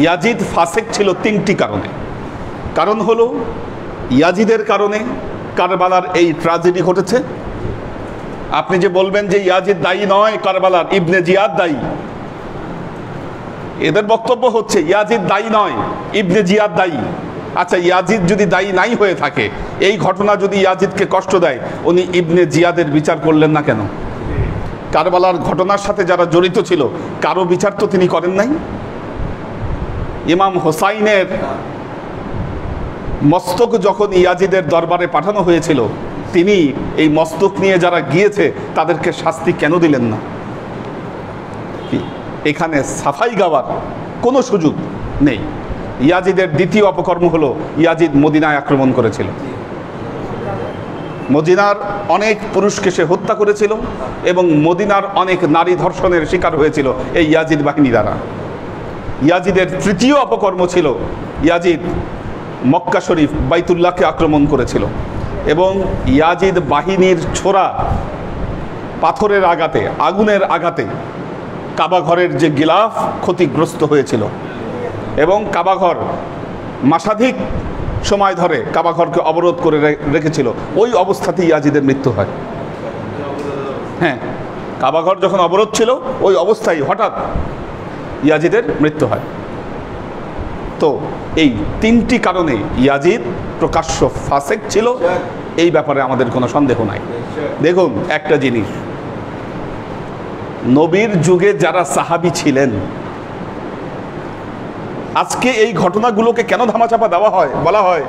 ইয়াজিদ ফাসেক ছিল 3টি কারণে। কারণ হলো ইয়াজিদের কারণে কারবালার এই ট্র্যাজেডি ঘটেছে। আপনি যে বলবেন যে ইয়াজিদ দায়ী নয়, কারবালার ইবনে জিয়াদ দায়ী, এদের বক্তব্য হচ্ছে ইয়াজিদ দায়ী নয়, ইবনে জিয়াদ দায়ী। আচ্ছা, ইয়াজিদ যদি দায়ী নাই হয়ে থাকে, এই ঘটনা যদি ইয়াজিদকে কষ্ট দেয়, উনি ইবনে জিয়াদের বিচার করলেন না কেন? কারবালার ঘটনার সাথে যারা জড়িত ছিল কারো বিচার তো তিনি করেন নাই। ইমাম হোসাইনের মস্তক যখন ইয়াজিদের দরবারে পাঠানো হয়েছিল, তিনি এই মস্তক নিয়ে যারা গিয়েছে তাদেরকে শাস্তি কেন দিলেন না? এখানে সাফাই গাওয়ার কোনো সুযোগ নেই। ইয়াজিদের দ্বিতীয় অপকর্ম হলো ইয়াজিদ মদিনায় আক্রমণ করেছিল, মদিনার অনেক পুরুষকে সে হত্যা করেছিল এবং মদিনার অনেক নারী ধর্ষণের শিকার হয়েছিল এই ইয়াজিদ বাহিনী দ্বারা। ইয়াজিদের তৃতীয় অপকর্ম ছিল ইয়াজিদ মক্কা শরীফ বাইতুল্লাহকে আক্রমণ করেছিল এবং ইয়াজিদ বাহিনীর ছোড়া পাথরের আঘাতে, আগুনের আঘাতে কাবা ঘরের যে গিলাফ ক্ষতিগ্রস্ত হয়েছিল এবং কাবা ঘর মাসাধিক সময় ধরে কাবা ঘরকে অবরোধ করে রেখেছিল। ওই অবস্থাতেই ইয়াজিদের মৃত্যু হয়। হ্যাঁ, কাবা ঘর যখন অবরোধ ছিল ওই অবস্থায় হঠাৎ ইয়াজিদের মৃত্যু হয়। তো এই 3টি কারণে ইয়াজিদ প্রকাশ্য ফাসেক ছিল, এই ব্যাপারে আমাদের কোনো সন্দেহ নাই। দেখুন একটা জিনিস, নবীর যুগে যারা সাহাবী ছিলেন, আজকে এই ঘটনাগুলোকে কেন ধামাচাপা দেওয়া হয়? বলা হয়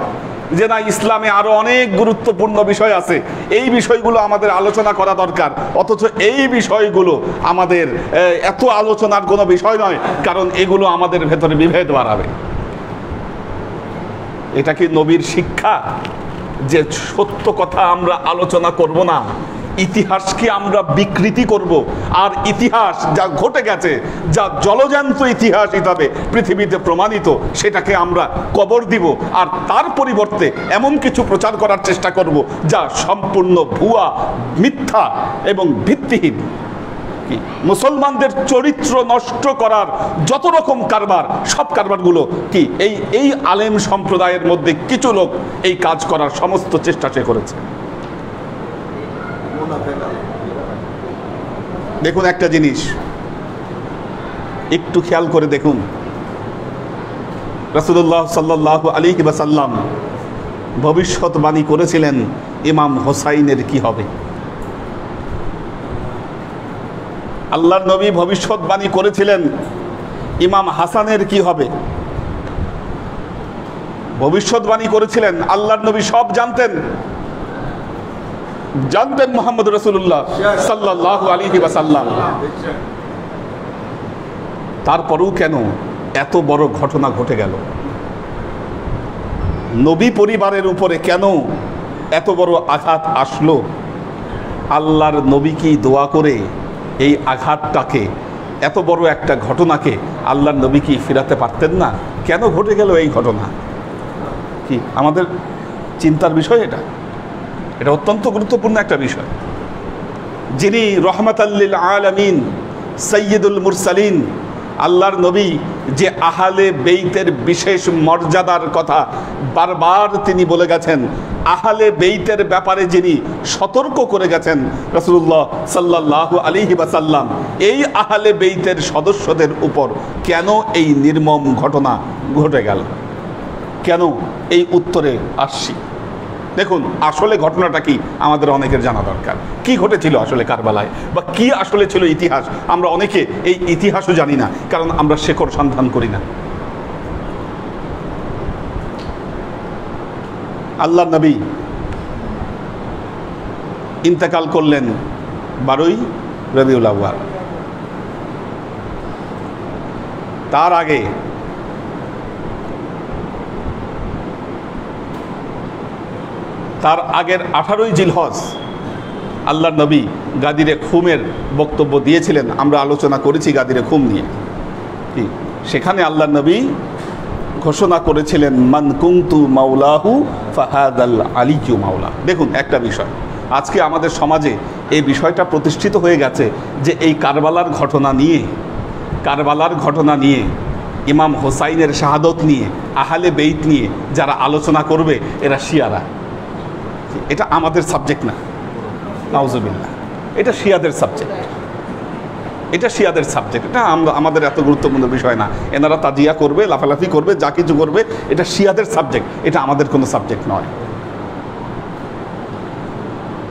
যে না, ইসলামে আরো অনেক গুরুত্বপূর্ণ বিষয় আছে, এই বিষয়গুলো আমাদের আলোচনা করা দরকার। অথচ এই বিষয়গুলো আমাদের এত আলোচনার কোনো বিষয় নয়, কারণ এগুলো আমাদের ভেতরে বিভেদ বাড়াবে। এটা কি নবীর শিক্ষা যে সত্য কথা আমরা আলোচনা করব না, ইতিহাসকে আমরা বিকৃতি করব, আর ইতিহাস যা ঘটে গেছে, যা জলজান্ত ইতিহাস হিসাবে পৃথিবীতে প্রমাণিত, সেটাকে আমরা কবর দিব আর তার পরিবর্তে এমন কিছু প্রচার করার চেষ্টা করব যা সম্পূর্ণ ভুয়া, মিথ্যা এবং ভিত্তিহীন। মুসলমানদের চরিত্র নষ্ট করার যত রকম কারবার, সব কারবারগুলো কি এই আলেম সম্প্রদায়ের মধ্যে কিছু লোক এই কাজ করার সমস্ত চেষ্টা সে করেছে। দেখুন একটা জিনিস একটু খেয়াল করে দেখুন, রাসূলুল্লাহ সাল্লাল্লাহু আলাইহি ওয়াসাল্লাম ভবিষ্যৎবাণী করেছিলেন ইমাম হোসাইনের কি হবে। আল্লাহর নবী ভবিষ্যৎবাণী করেছিলেন ইমাম হাসানের কি হবে। ভবিষ্যৎবাণী করেছিলেন, আল্লাহর নবী সব জানতেন মুহাম্মদ রাসূলুল্লাহ সাল্লাল্লাহু আলাইহি ওয়াসাল্লাম। তারপরেও কেন এত বড় ঘটনা ঘটে গেল? নবী পরিবারের উপরে কেন এত বড় আঘাত আসলো? আল্লাহর নবী কি দোয়া করে এই আঘাতটাকে, এত বড় একটা ঘটনাকে আল্লাহর নবী কি ফিরাতে পারতেন না? কেন ঘটে গেল এই ঘটনা? কি আমাদের চিন্তার বিষয় এটা? এটা অত্যন্ত গুরুত্বপূর্ণ একটা বিষয়। যিনি রহমাতাল লিল আলামিন, সাইয়্যিদুল মুরসালিন, আল্লাহর নবী, যে আহলে বেইতের বিশেষ মর্যাদার কথা বারবার তিনি বলে গেছেন, আহলে বেইতের ব্যাপারে যিনি সতর্ক করে গেছেন রাসূলুল্লাহ সাল্লাল্লাহু আলাইহি ওয়াসাল্লাম, এই আহলে বেইতের সদস্যদের উপর কেন এই নির্মম ঘটনা ঘটে গেল? কেন? এই উত্তরে আসছি। দেখুন, আসলে ঘটনাটা কি আমাদের অনেকের জানা দরকার। কি ঘটেছিল আসলে কারবালায়, বা কি আসলে ছিল ইতিহাস? আমরা অনেকে এই ইতিহাসও জানি না, কারণ আমরা শেকড় সন্ধান করি না। আল্লাহর নবী ইন্তেকাল করলেন 12ই রবিউল আউয়াল। তার আগে তার আগের 18ই জিলহজ আল্লাহর নবী গাদিরে খুমের বক্তব্য দিয়েছিলেন। আমরা আলোচনা করেছি গাদিরে খুম নিয়ে। কি সেখানে আল্লাহর নবী ঘোষণা করেছিলেন, মান কুনতু মাওলাহু ফাহাদাল আলিয়্যু মাওলা। দেখুন একটা বিষয়, আজকে আমাদের সমাজে এই বিষয়টা প্রতিষ্ঠিত হয়ে গেছে যে এই কারবালার ঘটনা নিয়ে ইমাম হোসাইনের শাহাদত নিয়ে, আহলে বেইত নিয়ে যারা আলোচনা করবে এরা শিয়ারা। এটা আমাদের সাবজেক্ট না, নাউজুবিল্লাহ। এটা শিয়াদের সাবজেক্ট, এটা আমাদের এত গুরুত্বপূর্ণ বিষয় না। এনারা তাজিয়া করবে, লাফালাফি করবে, যা কিছু করবে, এটা শিয়াদের সাবজেক্ট, এটা আমাদের কোনো সাবজেক্ট নয়।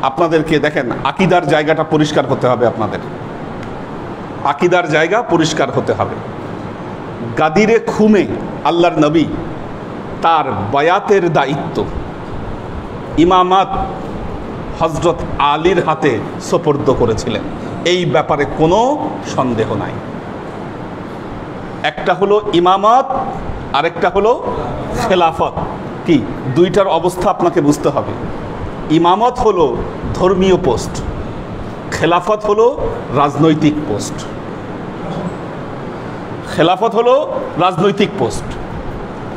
আপনাদেরকে দেখেন, আকিদার জায়গাটা পরিষ্কার হতে হবে। আপনাদের আকিদার জায়গা পরিষ্কার হতে হবে। গাদিরে খুমে আল্লাহর নবী তার বায়াতের দায়িত্ব, ইমামাত হযরত আলীর হাতে সোপর্দ করেছিলেন। এই ব্যাপারে কোনো সন্দেহ নাই। একটা হলো ইমামাত, আরেকটা হলো খেলাফত। কি দুইটার অবস্থা আপনাকে বুঝতে হবে। ইমামত হলো ধর্মীয় পোস্ট, খেলাফত হলো রাজনৈতিক পোস্ট। খেলাফত হলো রাজনৈতিক পোস্ট।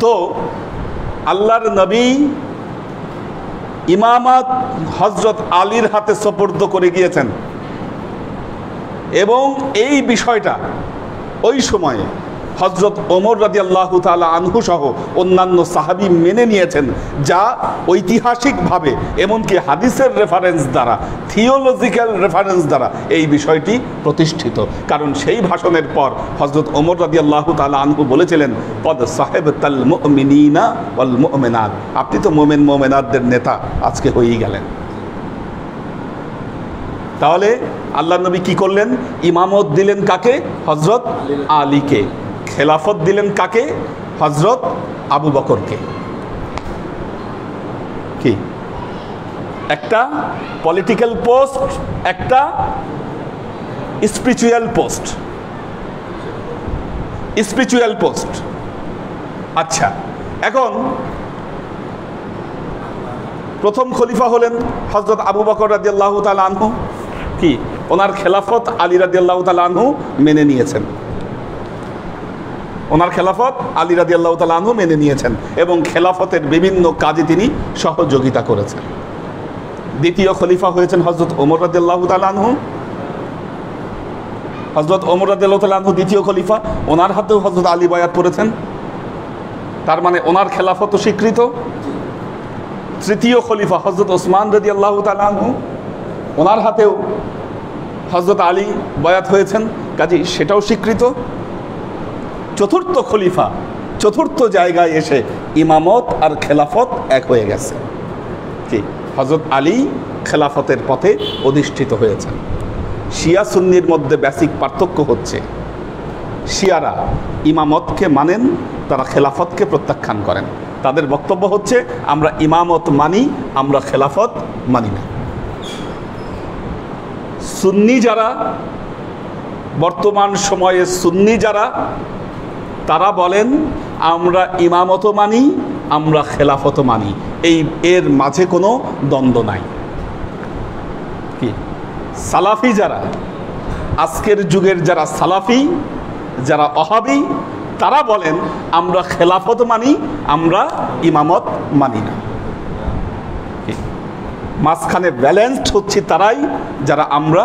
তো আল্লাহর নবী ইমামাত হযরত আলীর হাতে সোপর্দ করে গিয়েছেন, এবং এই বিষয়টা ওই সময়ে হযরত ওমর রাদিয়াল্লাহু তাআলা আনহু সহ অন্যান্য সাহাবী মেনে নিয়েছেন, যা ঐতিহাসিকভাবে এমনকি হাদিসের রেফারেন্স দ্বারা, থিওলজিক্যাল রেফারেন্স দ্বারা এই বিষয়টি প্রতিষ্ঠিত। কারণ সেই ভাষণের পর হযরত ওমর রাদিয়াল্লাহু তাআলা আনহু বলেছিলেন, কদ সাহেবতাল মুমিনিনা ওয়াল মুমিনাত, আপনি তো মুমিন মুমিনাতদের নেতা আজকে হয়েই গেলেন। তাহলে আল্লাহর নবী কি করলেন? ইমামত দিলেন কাকে? হযরত আলীকে। খেলাফত দিলেন কাকে? হযরত আবু বকরকে। কি একটা পলিটিক্যাল পোস্ট, একটা স্পিরিচুয়াল পোস্ট। আচ্ছা, এখন প্রথম খলিফা হলেন হযরত আবু বকর রাদিয়াল্লাহু তাআলা আনহু। কি ওনার খেলাফত আলী রাদিয়াল্লাহু তাআলা আনহু মেনে নিয়েছেন। এবং খেলাফতের বিভিন্ন কাজে তিনি সহযোগিতা করেছেন। দ্বিতীয় খলিফা হয়েছেন হযরত ওমর রাদিয়াল্লাহু তাআলা আনহু। দ্বিতীয় খলিফা, ওনার হাতেও হযরত আলী বায়াত করেছেন, তার মানে ওনার খেলাফত স্বীকৃত। তৃতীয় খলিফা হযরত ওসমান রাদিয়াল্লাহু তাআলা আনহু, ওনার হাতেও হযরত আলী বয়াত হয়েছেন, কাজী সেটাও স্বীকৃত। চতুর্থ খলিফা চতুর্থ জায়গায় এসে ইমামত আর খেলাফত এক হয়ে গেছে। কি হযরত আলী খেলাফতের পথে অধিষ্ঠিত হয়েছেন। শিয়া সুন্নির মধ্যে বেসিক পার্থক্য হচ্ছে, শিয়ারা ইমামতকে মানেন, তারা খেলাফতকে প্রত্যাখ্যান করেন। তাদের বক্তব্য হচ্ছে আমরা ইমামত মানি, আমরা খেলাফত মানি না। সুন্নি যারা, বর্তমান সময়ে সুন্নি যারা, তারা বলেন আমরা ইমামতও মানি, আমরা খেলাফতও মানি, এর মাঝে কোনো দ্বন্দ্ব নাই। কি সালাফি যারা, আজকের যুগের যারা সালাফি, যারা ওহাবি, তারা বলেন আমরা খেলাফত মানি, আমরা ইমামত মানি না। মাঝখানে ব্যালেন্সড হচ্ছে তারাই যারা আমরা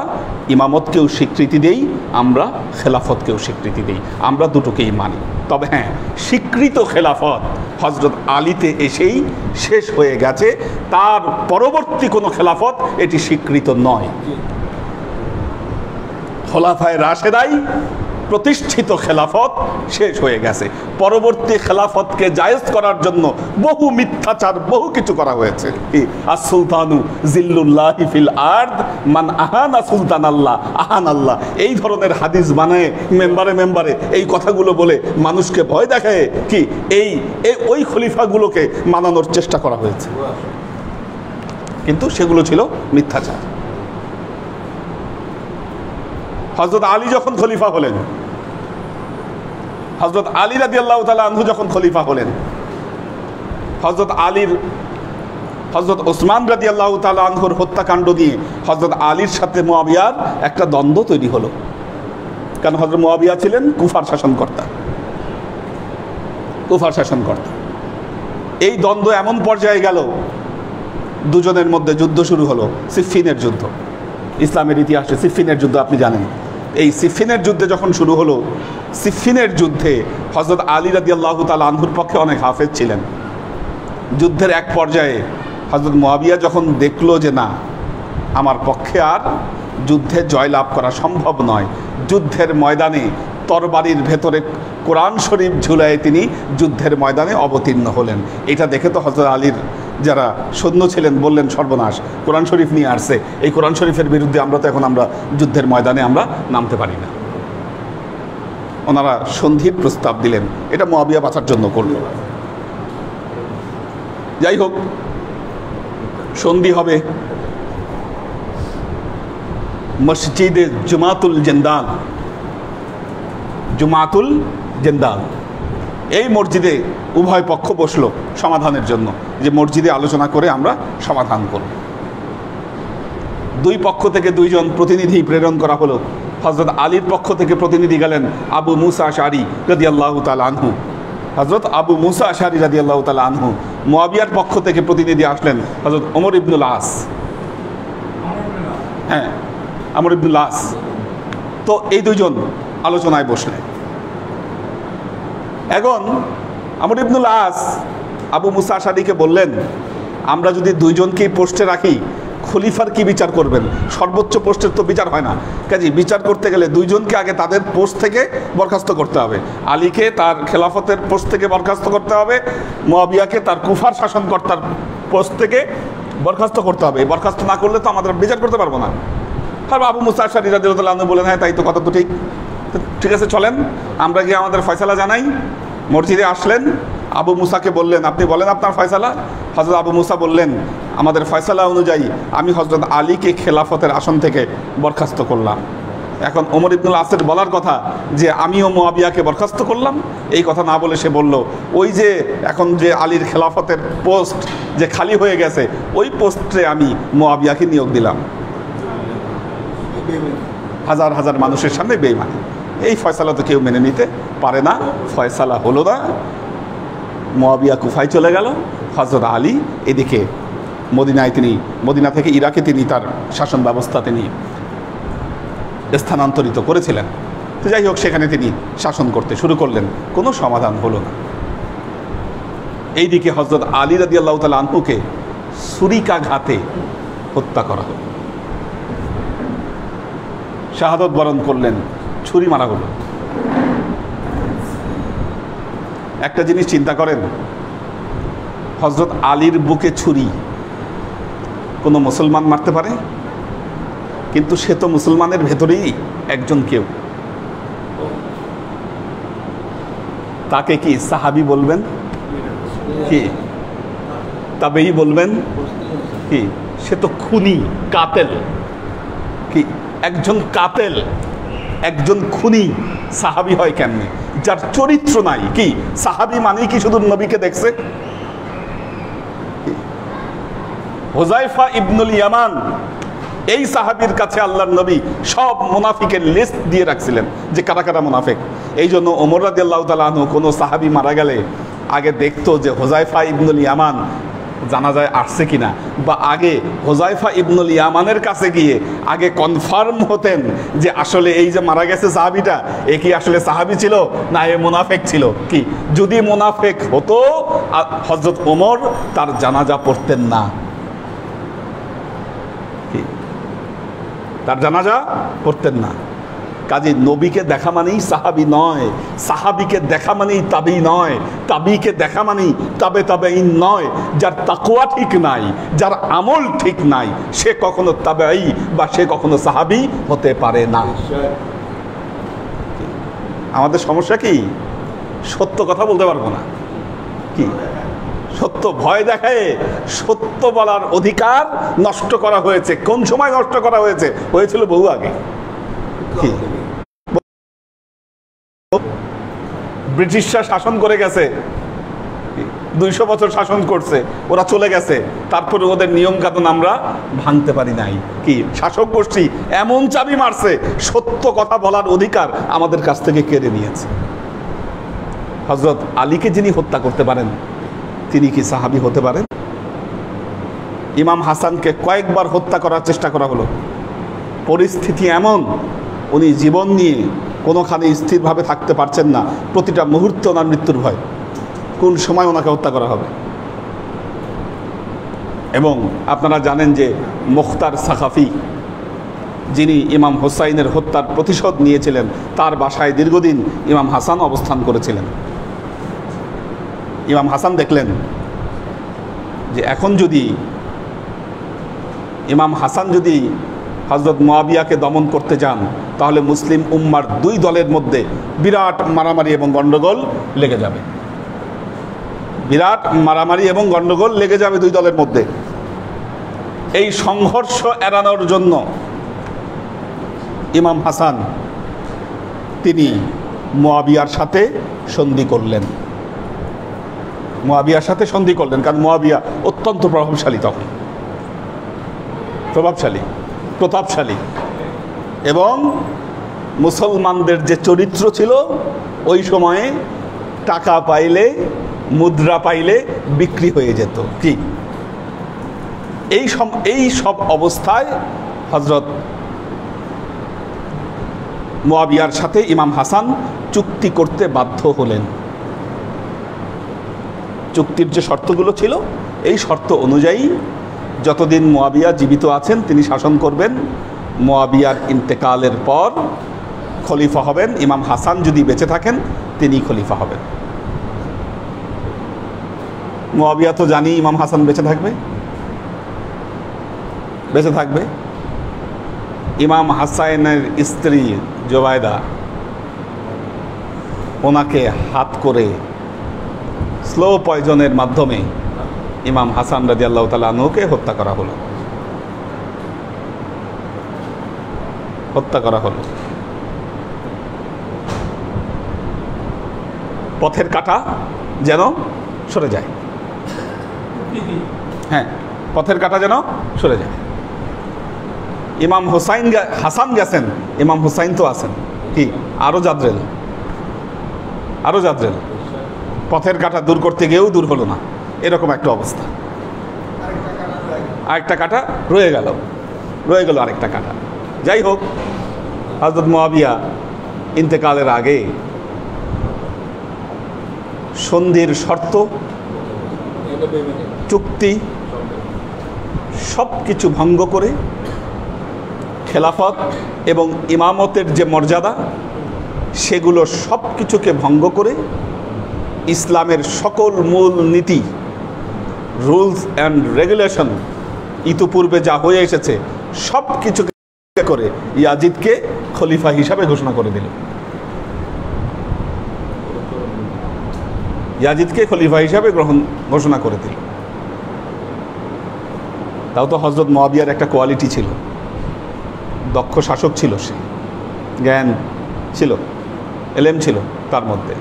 ইমামতকেও স্বীকৃতি দেই, আমরা খেলাফতকেও স্বীকৃতি দেই, আমরা দুটোকেই মানি। তবে হ্যাঁ, স্বীকৃত খেলাফত হযরত আলীতে এসেই শেষ হয়ে গেছে, তার পরবর্তী কোনো খেলাফত এটি স্বীকৃত নয়। খোলাফায়ে রাশেদাই প্রতিষ্ঠিত খেলাফত শেষ হয়ে গেছে। পরবর্তী খেলাফতকে জায়েজ করার জন্য বহু মিথ্যাচার, বহু কিছু করা হয়েছে। আর সুলতানু জিল্লুল্লাহি ফিল আরদ মান আহানা সুলতান আল্লাহ আহান আল্লাহ, এই ধরনের হাদিস বানায় মেম্বারে মেম্বারে এই কথাগুলো বলে মানুষকে ভয় দেখায়। কি এই ওই খলিফাগুলোকে মানানোর চেষ্টা করা হয়েছে, কিন্তু সেগুলো ছিল মিথ্যাচার। হযরত আলী যখন খলিফা হলেন, হযরত আলী রাদিয়াল্লাহু তাআলা আনহু যখন খলিফা হলেন, হযরত ওসমান রাদিয়াল্লাহু তাআলা আনহুর হত্যাকাণ্ড নিয়ে হযরত আলীর সাথে মুয়াবিয়ার একটা দ্বন্দ্ব তৈরি হলো। কারণ হযরত মুয়াবিয়া ছিলেন কুফার শাসনকর্তা। এই দ্বন্দ্ব এমন পর্যায়ে গেল, দুজনের মধ্যে যুদ্ধ শুরু হলো, সিফফিনের যুদ্ধ। ইসলামের ইতিহাসে সিফফিনের যুদ্ধ আপনি জানেন। এই সিফফিনের যুদ্ধে যখন শুরু হলো, সিফফিনের যুদ্ধে হযরত আলী রাদিয়াল্লাহু তাআলা আনহুর পক্ষে অনেক হাফেজ ছিলেন। যুদ্ধের এক পর্যায়ে হযরত মুয়াবিয়া যখন দেখলো যে না, আমার পক্ষে আর যুদ্ধে জয়লাভ করা সম্ভব নয়, যুদ্ধের ময়দানে তরবারির ভেতরে কোরআন শরীফ ঝুলায় তিনি যুদ্ধের ময়দানে অবতীর্ণ হলেন। এটা দেখে তো হযরত আলীর যারা সৈন্য ছিলেন বললেন সর্বনাশ, কোরআন শরীফ নিয়ে আসছে, এই কোরআন শরীফের বিরুদ্ধে আমরা যুদ্ধের ময়দানে আমরা নামতে পারি না। ওনারা সন্ধির প্রস্তাব দিলেন, এটা মুয়াবিয়া বাঁচার জন্য করল। যাই হোক, সন্ধি হবে মসজিদে জুমাতুল জেন্দাল, এই মসজিদে উভয় পক্ষ বসলো সমাধানের জন্য, যে মসজিদে আলোচনা করে আমরা সমাধান করব। দুই পক্ষ থেকে দুইজন প্রতিনিধি প্রেরণ করা হলো। হযরত আলীর পক্ষ থেকে প্রতিনিধি গেলেন আবু মুসা আশআরী রাদিয়াল্লাহু তাআলা আনহু, হযরত আবু মুসা আশআরী রাদিয়াল্লাহু তাআলা আনহু। মুয়াবিয়ার পক্ষ থেকে প্রতিনিধি আসলেন হযরত ওমর ইবনুল আস। হ্যাঁ, আমর ইবনুল আস। তো এই দুইজন আলোচনায় বসলেন। এখন আমর ইবনুল আস আবু মুসা আশআরীকে বললেন, আমরা যদি দুইজনকেই পোস্টে রাখি, খলিফার কি বিচার করবেন? সর্বোচ্চ পোস্টের তো বিচার হয় না, কাজে বিচার করতে গেলে দুইজনকে আগে তাদের পোস্ট থেকে বরখাস্ত করতে হবে। আলীকে তার খেলাফতের পোস্ট থেকে বরখাস্ত করতে হবে, মুয়াবিয়াকে তার কুফার শাসনকর্তার পোস্ট থেকে বরখাস্ত করতে হবে। বরখাস্ত না করলে তো আমাদের বিচার করতে পারবো না। আর আবু মুসা আশআরী রাদিয়াল্লাহু তাআলা বলেন, হ্যাঁ তাই তো, কথা তো ঠিক আছে, চলেন আমরা গিয়ে আমাদের ফয়সালা জানাই। মসজিদে আসলেন, আবু মুসাকে বললেন, আপনি বলেন আপনার ফয়সালা। হযরত আবু মুসা বললেন, আমাদের ফয়সালা অনুযায়ী আমি হযরত আলীকে খেলাফতের আসন থেকে বরখাস্ত করলাম। এখন ওমর ইবনুল আসের বলার কথা যে আমিও মুয়াবিয়াকে বরখাস্ত করলাম, এই কথা না বলে সে বলল, ওই যে এখন যে আলীর খেলাফতের পোস্ট যে খালি হয়ে গেছে, ওই পোস্টে আমি মুয়াবিয়াকে নিয়োগ দিলাম। হাজার হাজার মানুষের সামনে বেঈমানি। এই ফয়সালা তো কেউ মেনে নিতে পারে না। ফয়সালা হলো না, মুয়াবিয়া কুফায় চলে গেল, হযরত আলী এদিকে মদিনা থেকে ইরাকে তিনি তার শাসন ব্যবস্থা তিনি স্থানান্তরিত করেছিলেন। তো যাই হোক, সেখানে তিনি শাসন করতে শুরু করলেন, কোনো সমাধান হলো না। এইদিকে হযরত আলী রাদিয়াল্লাহু তাআলা আনহুকে ছুরিকাঘাতে হত্যা করা হলো। শাহাদত বরণ করলেন, ছুরি মারা হলো। একটা জিনিস চিন্তা করেন, হযরত আলীর বুকে ছুরি কোনো মুসলমান মারতে পারে? কিন্তু সে তো মুসলমানের ভেতরেই একজন কেউ। তাকে কি সাহাবী বলবেন? কি তাবেই বলবেন? কি সে তো খুনি, কাতেল। কি একজন কাতেল, একজন খুনি সাহাবী হয় কেমনে? যার চরিত্র নাই। কি সাহাবী মানে কি শুধু নবীকে দেখছে? হুযায়ফা ইবনুল ইয়ামান, এই সাহাবীর কাছে আল্লাহর নবী সব মুনাফিকের লিস্ট দিয়ে রাখছিলেন যে কারা কারা মুনাফিক। এই জন্য ওমর রাদিয়াল্লাহু তাআলা আনহু কোনো সাহাবী মারা গেলে আগে দেখতো যে হুযায়ফা ইবনুল ইয়ামান জানাজায় আসছে কিনা, বা আগে হুযায়ফা ইবনুল ইয়ামানের কাছে গিয়ে আগে কনফার্ম হতেন যে আসলে এই যে মারা গেছে সাহাবীটা, এ কি আসলে সাহাবী ছিল না এ মুনাফিক ছিল। কি যদি মুনাফিক হতো হযরত ওমর তার জানাজা পড়তেন না, তার জানাজা পড়তেন না। কাজে নবীকে দেখা মানেই সাহাবী নয়, সাহাবীকে দেখা মানেই তাবি নয়, তাবিকে দেখা মানেই তাবে তাবেঈন নয়। যার তাকওয়া ঠিক নাই, যার আমল ঠিক নাই, সে কখনো তাবেঈ বা সে কখনো সাহাবী হতে পারে না। আমাদের সমস্যা কি? সত্য কথা বলতে পারবো না। কি সত্য ভয় দেখায় সত্য বলার অধিকার নষ্ট করা হয়েছে। কোন সময় নষ্ট করা হয়েছে? হয়েছিল বহু আগে। কি ব্রিটিশরা শাসন করে গেছে, 200 বছর শাসন করছে, ওরা চলে গেছে, তারপরে ওদের নিয়ম কানুন আমরা ভাঙতে পারি নাই। কি শাসক গোষ্ঠী এমন চাবি মারছে, সত্য কথা বলার অধিকার আমাদের কাছ থেকে কেড়ে নিয়েছে। হযরত আলীকে যিনি হত্যা করতে পারেন, তিনি কি সাহাবী হতে পারেন? ইমাম হাসানকে কয়েকবার হত্যা করার চেষ্টা করা হলো। পরিস্থিতি এমন, উনি জীবন নিয়ে কোনোখানে স্থিরভাবে থাকতে পারছেন না, প্রতিটা মুহূর্তে ওনার মৃত্যুর ভয়, কোন সময় ওনাকে হত্যা করা হবে। এবং আপনারা জানেন যে মুখতার সাকাফি, যিনি ইমাম হুসাইনের হত্যার প্রতিশোধ নিয়েছিলেন, তার বাসায় দীর্ঘদিন ইমাম হাসান অবস্থান করেছিলেন। ইমাম হাসান দেখলেন যে এখন যদি ইমাম হাসান যদি হযরত মুয়াবিয়াকে দমন করতে যান, তাহলে মুসলিম উম্মার দুই দলের মধ্যে বিরাট মারামারি এবং গণ্ডগোল লেগে যাবে। বিরাট মারামারি এবং গণ্ডগোল লেগে যাবে দুই দলের মধ্যে। এই সংঘর্ষ এড়ানোর জন্য ইমাম হাসান তিনি মুয়াবিয়ার সাথে সন্ধি করলেন। মুয়াবিয়ার সাথে সন্ধি করলেন, কারণ মুয়াবিয়া অত্যন্ত প্রভাবশালী, তখন প্রতাপশালী, এবং মুসলমানদের যে চরিত্র ছিল ওই সময়ে টাকা পাইলে, মুদ্রা পাইলে বিক্রি হয়ে যেত। কি এই সব অবস্থায় হযরত মুয়াবিয়ার সাথে ইমাম হাসান চুক্তি করতে বাধ্য হলেন। চুক্তির যে শর্তগুলো ছিল, এই শর্ত অনুযায়ী যতদিন মুয়াবিয়া জীবিত আছেন তিনি শাসন করবেন। মুয়াবিয়ার ইন্তেকালের পর খলিফা হবেন ইমাম হাসান, যদি বেঁচে থাকেন তিনি খলিফা হবেন। মুয়াবিয়া তো জানি ইমাম হাসান বেঁচে থাকবে। ইমাম হাসানের স্ত্রী জোবায়দা, ওনাকে হাত করে স্লো পয়জনের মাধ্যমে ইমাম হাসান রাদিয়াল্লাহু তাআলা আনহুকে হত্যা করা হলো। পথের কাঁটা যেন সরে যায়। হ্যাঁ, পথের কাঁটা যেন সরে যায়। ইমাম হাসান গেছেন, ইমাম হুসাইন তো আছেন, কি আরো জাদ্রেল। পথের কাঁটা দূর করতে গিয়েও দূর হলো না, এরকম একটা অবস্থা। আরেকটা কাঁটা রয়ে গেল আরেকটা কাঁটা। যাই হোক, হযরত মুয়াবিয়া ইন্তেকালের আগে সন্ধির শর্ত, চুক্তি সব কিছু ভঙ্গ করে খেলাফত এবং ইমামতের যে মর্যাদা, সেগুলো সব কিছুকে ভঙ্গ করে ইসলামের সকল মূল নীতি, রুলস অ্যান্ড রেগুলেশন ইতিপূর্বে যা হয়ে এসেছে সব কিছুকে করে ইয়াজিদকে খলিফা হিসাবে ঘোষণা করে দিল। ইয়াজিদকে খলিফা হিসাবে ঘোষণা করে দিল। তাও তো হযরত মুআবিয়ার একটা কোয়ালিটি ছিল, দক্ষ শাসক ছিল, সে জ্ঞান ছিল, এলেম ছিল তার মধ্যে।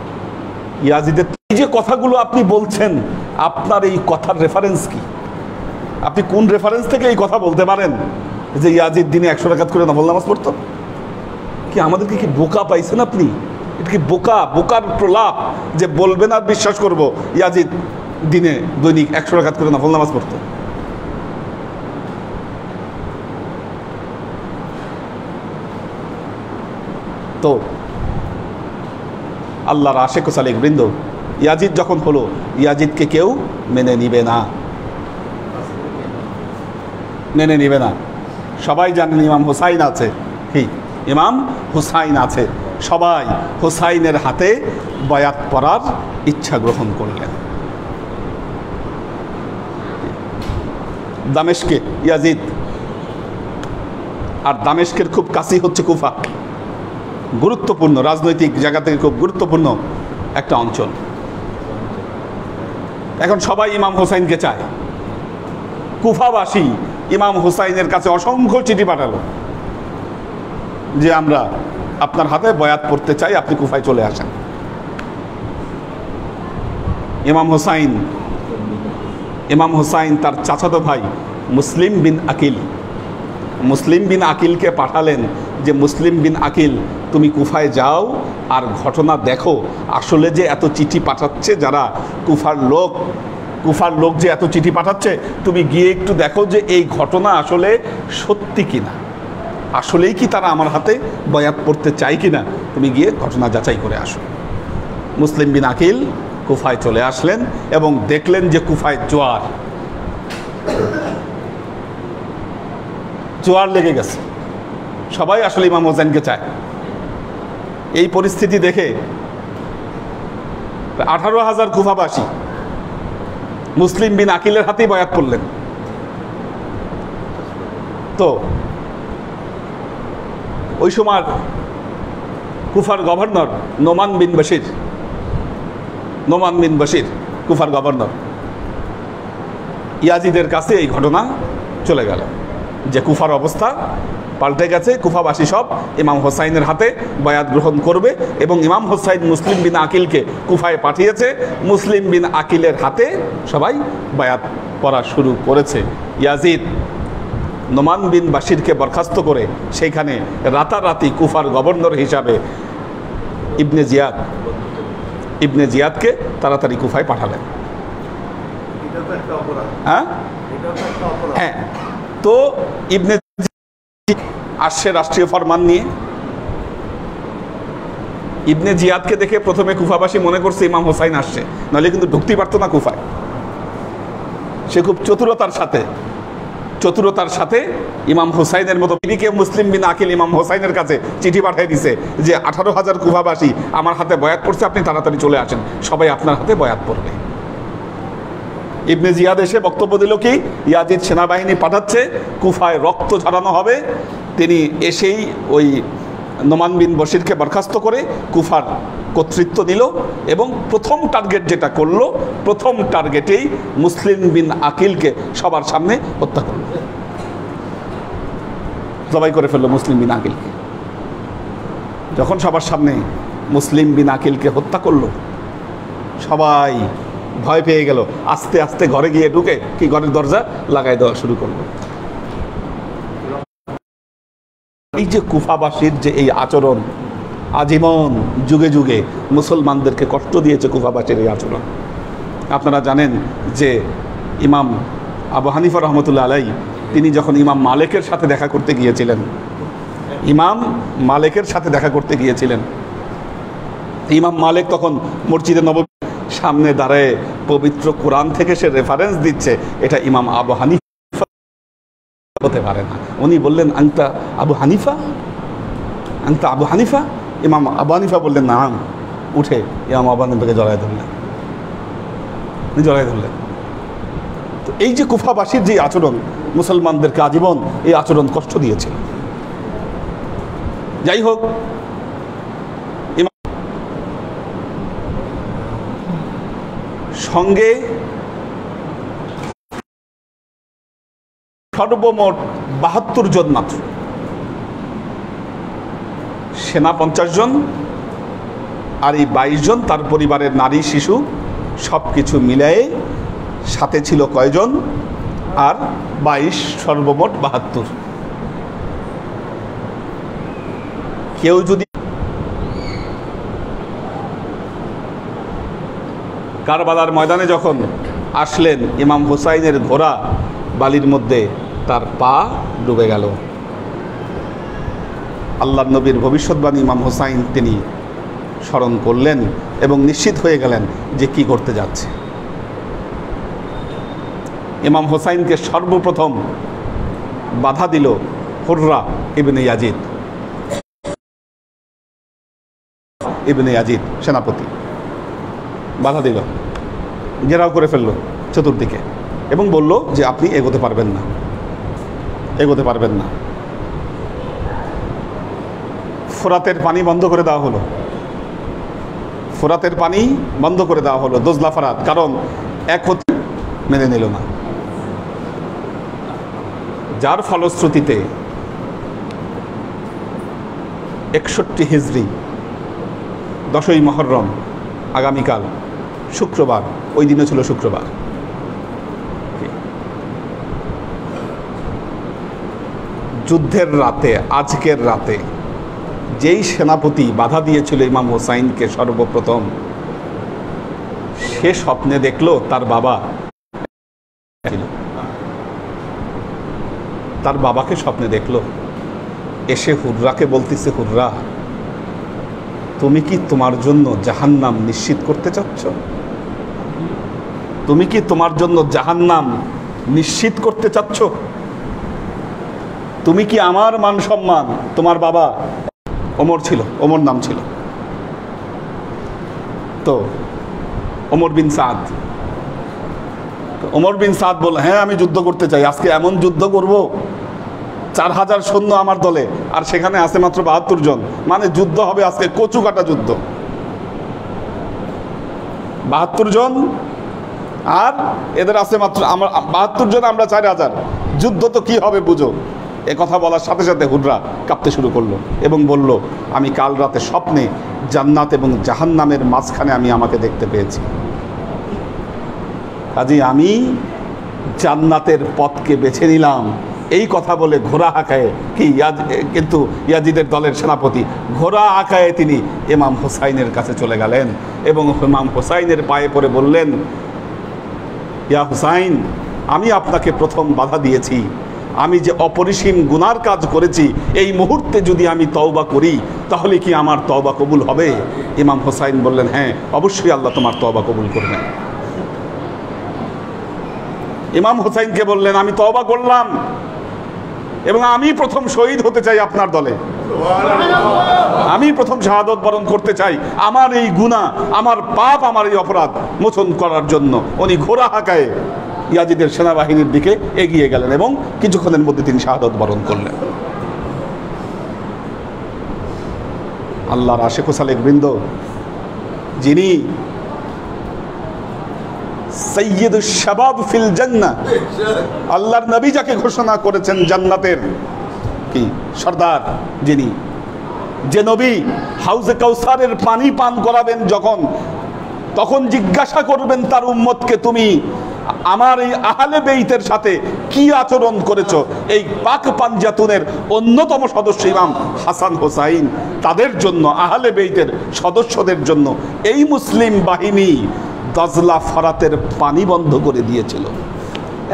ইয়াজিদের এই যে কথাগুলো আপনি বলছেন, আপনার এই কথার রেফারেন্স কি? আপনি কোন রেফারেন্স থেকে এই কথা বলতে পারেন যে ইয়াজিদ দিনে 100 রাকাত করে নফল নামাজ পড়তো? কি আমাদেরকে কি বোকা পাইছেন আপনি? এটা কি বোকার প্রলাপ যে বলবেন আর বিশ্বাস করব ইয়াজিদ দিনে দৈনিক 100 রাকাত করে নফল নামাজ পড়তো? তো আল্লাহর আশেক ও সালেক বৃন্দ, ইয়াজিদ যখন হলো, ইয়াজিদকে কেউ মেনে নিবে না। সবাই জানেন ইমাম হুসাইন আছে, ইমাম হুসাইন আছে। সবাই হুসাইনের হাতে বায়াত পড়ার ইচ্ছা গ্রহণ করলেন। দামেস্কে ইয়াজিদ, আর দামেস্কের খুব কাছেই হচ্ছে কুফা, গুরুত্বপূর্ণ রাজনৈতিক জায়গা থেকে খুব গুরুত্বপূর্ণ একটা অঞ্চল। এখন সবাই ইমাম হুসাইনকে চায়। কুফাবাসী ইমাম হুসাইনের কাছে অসংখ্য চিঠি পাঠালো যে আমরা আপনার হাতে বয়াত পড়তে চাই, আপনি কুফায় চলে আসেন। ইমাম হুসাইন তার চাচাতো ভাই মুসলিম বিন আকিলকে পাঠালেন যে মুসলিম বিন আকিল, তুমি কুফায় যাও আর ঘটনা দেখো, আসলে যে এত চিঠি পাঠাচ্ছে যারা কুফার লোক যে এত চিঠি পাঠাচ্ছে, তুমি গিয়ে একটু দেখো যে এই ঘটনা আসলে সত্যি কিনা, আসলেই কি তারা আমার হাতে বয়াত পড়তে চায় কিনা, তুমি গিয়ে ঘটনা যাচাই করে আসো। মুসলিম বিন আকিল কুফায় চলে আসলেন এবং দেখলেন যে কুফায় জোয়ার লেগে গেছে, সবাই আসলে ইমাম হুসাইনকে চায়। এই পরিস্থিতি দেখে 18,000 কুফাবাসী মুসলিম বিন আকিলের হাতেই বয়াত করলেন। তো ওই সময় কুফার গভর্নর নোমান বিন বশির কুফার গভর্নর, ইয়াজিদের কাছে এই ঘটনা চলে গেল যে কুফার অবস্থা পাল্টে গেছে, কুফাবাসী সব ইমাম হুসাইনের হাতে বায়াত গ্রহণ করবে এবং ইমাম হুসাইন মুসলিম বিন আকিলকে কুফায় পাঠিয়েছে। মুসলিম বিন আকিলের হাতে সবাই বায়াত পড়া শুরু করেছে। ইয়াজিদ নোমান বিন বাশিরকে বরখাস্ত করে সেইখানে রাতারাতি কুফার গভর্নর হিসাবে ইবনে জিয়াদকে তাড়াতাড়ি কুফায় পাঠালেন। হ্যাঁ, তো ইবনে আসছে রাষ্ট্রীয় ফরমান নিয়ে। ইবনে জিয়াদকে দেখে প্রথমে কুফাবাসী মনে করছে ইমাম হুসাইন আসছে, নাহলে কিন্তু ঢুকতেই পারতো না কুফায়। সে খুব চতুরতার সাথে ইমাম হুসাইনের মতো বিবিকে মুসলিম বিন আকিল ইমাম হুসাইনের কাছে চিঠি পাঠিয়ে দিছে যে 18,000 কুফাবাসী আমার হাতে বয়াত করছে, আপনি তাড়াতাড়ি চলে আসেন, সবাই আপনার হাতে বয়াত পড়বে। ইবনে জিয়াদ এসে বক্তব্য দিল কি, ইয়াজিদ সেনাবাহিনী পাঠাচ্ছে, কুফায় রক্ত ঝরানো হবে। তিনি এসেই ওই নোমান বিন বশিরকে বরখাস্ত করে কুফার কর্তৃত্ব দিল এবং প্রথম টার্গেট যেটা করলো, প্রথম টার্গেটেই মুসলিম বিন আকিলকে সবার সামনে হত্যা করলো, জবাই করে ফেললো মুসলিম বিন আকিলকে। যখন সবার সামনে মুসলিম বিন আকিলকে হত্যা করলো, সবাই ভয় পেয়ে গেল, আস্তে আস্তে ঘরে গিয়ে ঢুকে ঘরের দরজা লাগাই দেওয়া শুরু করলো। এই যে কুফাবাসীর যে এই আচরণ, আজীবন যুগে যুগে মুসলমানদেরকে কষ্ট দিয়েছে কুফাবাসীর এই আচরণ। আপনারা জানেন যে ইমাম আবু হানিফা রহমতুল্লাহ আলাই, তিনি যখন ইমাম মালিকের সাথে দেখা করতে গিয়েছিলেন, ইমাম মালিক তখন মসজিদে নববীর সামনে দাঁড়ায় পবিত্র কোরআন থেকে সে রেফারেন্স দিচ্ছে, এটা ইমাম আবু হানিফা হতে পারে না। উনি বললেন আনতা আবু হানিফা, আনতা আবু হানিফা। ইমাম আবু হানিফা বললেন না। উঠে ইমাম আবু হানিফাকে জড়ায় ধরলেন, জড়ায় ধরলেন। তো এই যে কুফাবাসীর যে আচরণ মুসলমানদেরকে আজীবন এই আচরণ কষ্ট দিয়েছিল। যাই হোক, সঙ্গে সর্বমোট ৭২ জন মাত্র, সেনা ৫০ জন, আর এই ২২ জন তার পরিবারের নারী শিশু সব কিছু মিলিয়ে সাথে ছিল কয়জন, আর ২২ সর্বমোট ৭২। কেউ যদি কারবালার ময়দানে যখন আসলেন, ইমাম হুসাইনের ঘোড়া বালির মধ্যে তার পা ডুবে গেল। আল্লাহর নবীর ভবিষ্যৎবাণী ইমাম হুসাইন তিনি স্মরণ করলেন এবং নিশ্চিত হয়ে গেলেন যে কি করতে যাচ্ছে। ইমাম হুসাইনকে সর্বপ্রথম বাধা দিল হুররা ইবনে ইয়াজিদ, সেনাপতি। বাধা দিল, ঘেরাও করে ফেলল চতুর্দিকে এবং বলল যে আপনি এগোতে পারবেন না, এগোতে পারবেন না। ফোরাতের পানি বন্ধ করে দেওয়া হলো, ফোরাতের পানি বন্ধ করে দেওয়া হলো, দজলা ফরাত, কারণ এক হতে মেনে নিল না। যার ফলশ্রুতিতে ৬১ হিজরি ১০ই মুহররম, আগামীকাল শুক্রবার, ওই দিনও ছিল শুক্রবার, যুদ্ধের রাতে, আজকের রাতে যেই সেনাপতি বাধা দিয়েছিল ইমাম হুসাইনকে সর্বপ্রথম, সে স্বপ্নে দেখল তার বাবা, তার বাবাকে স্বপ্নে দেখল, এসে হুররাকে বলতেছে, হুররা তুমি কি তোমার জন্য জাহান্নাম নিশ্চিত করতে চাচ্ছ? তুমি কি তোমার জন্য জাহান্নাম নিশ্চিত করতে চাচ্ছ? তুমি কি আমার মান সম্মান, তোমার বাবা ওমর ছিল, ওমর নাম ছিল, তো ওমর বিন সাদ, ওমর বিন সাদ বলল, হ্যাঁ আমি যুদ্ধ করতে চাই, আজকে এমন যুদ্ধ করব ৪,০০০ সৈন্য আমার দলে, আর সেখানে আছে মাত্র ৭২ জন, মানে যুদ্ধ হবে আজকে কচু কাটা যুদ্ধ। ৭২ জন আর এদের আছে মাত্র ৭২ জন, আমরা ৪,০০০, যুদ্ধ তো কি হবে বুঝো। এ কথা বলার সাথে সাথে হুররা কাঁপতে শুরু করলো এবং বলল, আমি কাল রাতে স্বপ্নে জান্নাত এবং জাহান্নামের মাঝখানে আমি আমাকে দেখতে পেয়েছি, কাজেই আমি জান্নাতের পথকে বেছে নিলাম। এই কথা বলে ঘোড়া হাঁকায়, কিন্তু ইয়াজিদের দলের সেনাপতি ঘোড়া হাঁকায় তিনি ইমাম হুসাইনের কাছে চলে গেলেন এবং ইমাম হুসাইনের পায়ে পড়ে বললেন, ইয়া হুসাইন, আমি আপনাকে প্রথম বাধা দিয়েছি, আমি যে অপরিসীম গুনার কাজ করেছি, এই মুহূর্তে যদি আমি তওবা করি তাহলে কি আমার তওবা কবুল হবে? ইমাম হুসাইন বললেন, হ্যাঁ অবশ্যই আল্লাহ তোমার তওবা কবুল করবেন। ইমাম হুসাইনকে বললেন, আমি তওবা করলাম এবং আমি প্রথম শহীদ হতে চাই আপনার দলে, আমি প্রথম শাহাদত বরণ করতে চাই। আমার এই গুনাহ, আমার পাপ, আমার এই অপরাধ মোচন করার জন্য উনি ঘোড়া হাঁকায় ইয়াজিদের সেনাবাহিনীর দিকে এগিয়ে গেলেন এবং কিছুক্ষণের মধ্যে তিনি শাহাদত বরণ করলেন। আল্লাহর আশিক ও সালেক বৃন্দ, যিনি সাইয়্যিদুশ শাবাব ফিল জান্নাহ, আল্লাহর নবী যাকে ঘোষণা করেছেন জান্নাতের কি সর্দার, যিনি, যে নবী হাউজে কাউসারের পানি পান করাবেন যখন, তখন জিজ্ঞাসা করবেন তার উম্মতকে, তুমি আমার এই আহলে বেইতের সাথে কি আচরণ করেছো? এই পাক পাঞ্জাতুনের অন্যতম সদস্য ইমাম হাসান হোসাইন, তাদের জন্য, আহলে বেইতের সদস্যদের জন্য এই মুসলিম বাহিনী দজলা ফরাতের পানি বন্ধ করে দিয়েছিল।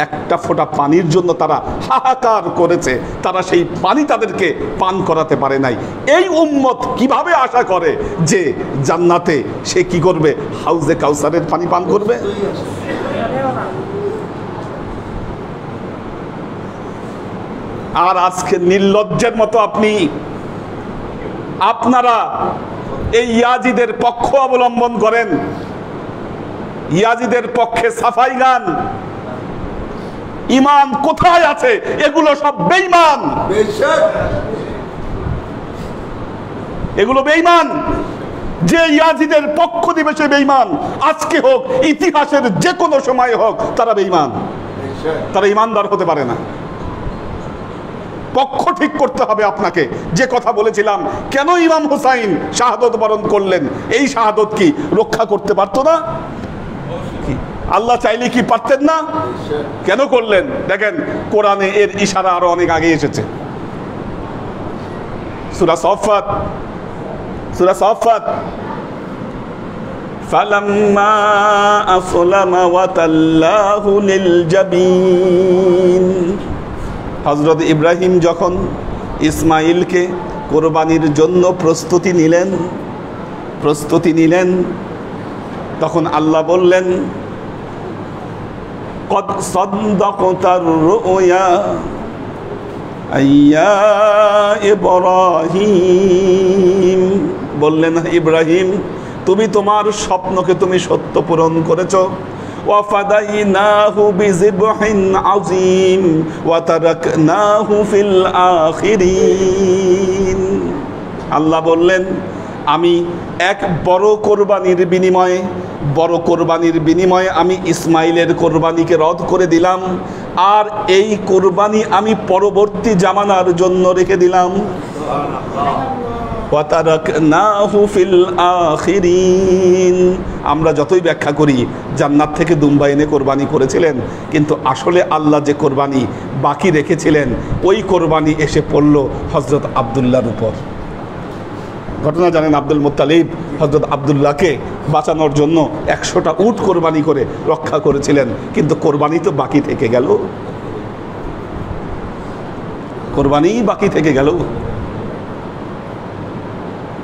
একটা ফোঁটা পানির জন্য তারা হাহাকার করেছে, তারা সেই পানি তাদেরকে পান করাতে পারে নাই। এই উম্মত কিভাবে আশা করে যে জান্নাতে সে কি করবে? হাউজে কাউসারের পানি পান করবে? আর আজকে নির্লজ্জের মতো আপনারা এই ইয়াজিদের পক্ষ অবলম্বন করেন, ইয়াজিদের পক্ষে সাফাই গান। ঈমান কোথায় আছে? এগুলো সব বেঈমান, এগুলো বেঈমান। যে ইয়াজিদের পক্ষ দিবে সে বেঈমান, আজকে হোক ইতিহাসের যে কোনো সময় হোক, তারা বেঈমান, তারা ঈমানদার হতে পারে না। পক্ষ ঠিক করতে হবে আপনাকে। যে কথা বলেছিলাম, কেন ইমাম হুসাইন শাহাদত বরণ করলেন? এই শাহাদত কি রক্ষা করতে পারতো না? আল্লাহ চাইলে কি পারতেন না? কেন করলেন? দেখেন, কোরআনে এর ইশারা আরো অনেক আগে এসেছে। সূরা সাফফাত ফালাম্মা আসলামা ওয়া তাল্লাহু লিল জাবিন। হযরত ইব্রাহিম যখন ইসমাইলকে কোরবানির জন্য প্রস্তুতি নিলেন, তখন আল্লাহ বললেন, কদ সাদ্দাকতার রুয়া আইয়া ইব্রাহিম। বললেন, ইব্রাহিম, তুমি তোমার স্বপ্নকে তুমি সত্য পূরণ করেছো। ওয়াফাদাইনাহু বিযিবহিন আযীম ওয়া তারাকনাহু ফিল আখিরিন। আল্লাহ বললেন, আমি এক বড় কোরবানির বিনিময়ে আমি ইসমাইলের কোরবানিকে রদ করে দিলাম, আর এই কোরবানি আমি পরবর্তী জামানার জন্য রেখে দিলাম। ওয়া তারাকনাহু ফিল আখিরিন। আমরা যতই ব্যাখ্যা করি জান্নাত থেকে দুম্বা এনে কোরবানি করেছিলেন, কিন্তু আসলে আল্লাহ যে কোরবানি বাকি রেখেছিলেন, ওই কোরবানি এসে পড়ল হযরত আব্দুল্লাহর উপর। ঘটনা জানেন, আব্দুল মুত্তালিব হযরত আব্দুল্লাহকে বাঁচানোর জন্য 100টা উট কোরবানি করে রক্ষা করেছিলেন, কিন্তু কোরবানি তো বাকি থেকে গেল, কোরবানি বাকি থেকে গেল।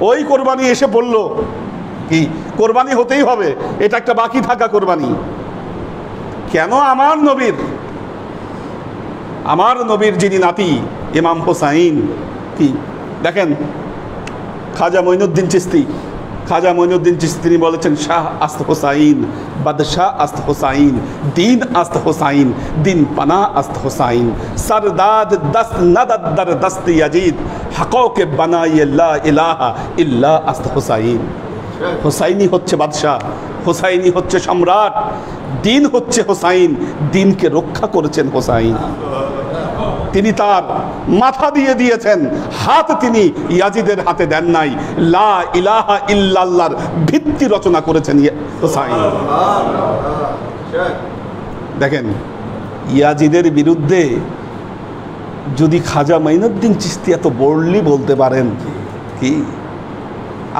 ওই কোরবানি এসে পড়ল, কি কোরবানি হতেই হবে, এটা একটা বাকি থাকা কোরবানি। কেন? আমার নবীর যিনি নাতি ইমাম হুসাইন, কি দেখেন, খাজা মঈনুদ্দিন চিশতি তিনি বলেছেন, শাহ আস্ত হুসাইন, বাদশাহ আস্ত হুসাইন, দিন আস্ত হুসাইন, দিন পানা আস্ত হুসাইন, সরদাদ দস্ত নদর দস্ত ইয়াজিদ, হককে বানায়ে লা ইলাহা ইল্লা আস্ত হুসাইন। হুসাইনি হচ্ছে বাদশাহ, হুসাইনি হচ্ছে সম্রাট, দিন হচ্ছে হুসাইন, দিনকে রক্ষা করেছেন হুসাইন। তিনি তার মাথা দিয়ে দিয়েছেন, হাত তিনি ইয়াজিদের হাতে দেন নাই। লা ইলাহা ইল্লাল্লাহর ভিত্তি রচনা করেছেন হুসাইন। দেখেন, ইয়াজিদের বিরুদ্ধে যদি খাজা মঈনুদ্দিন চিশতি এত বোল্ডলি বলতে পারেন, কি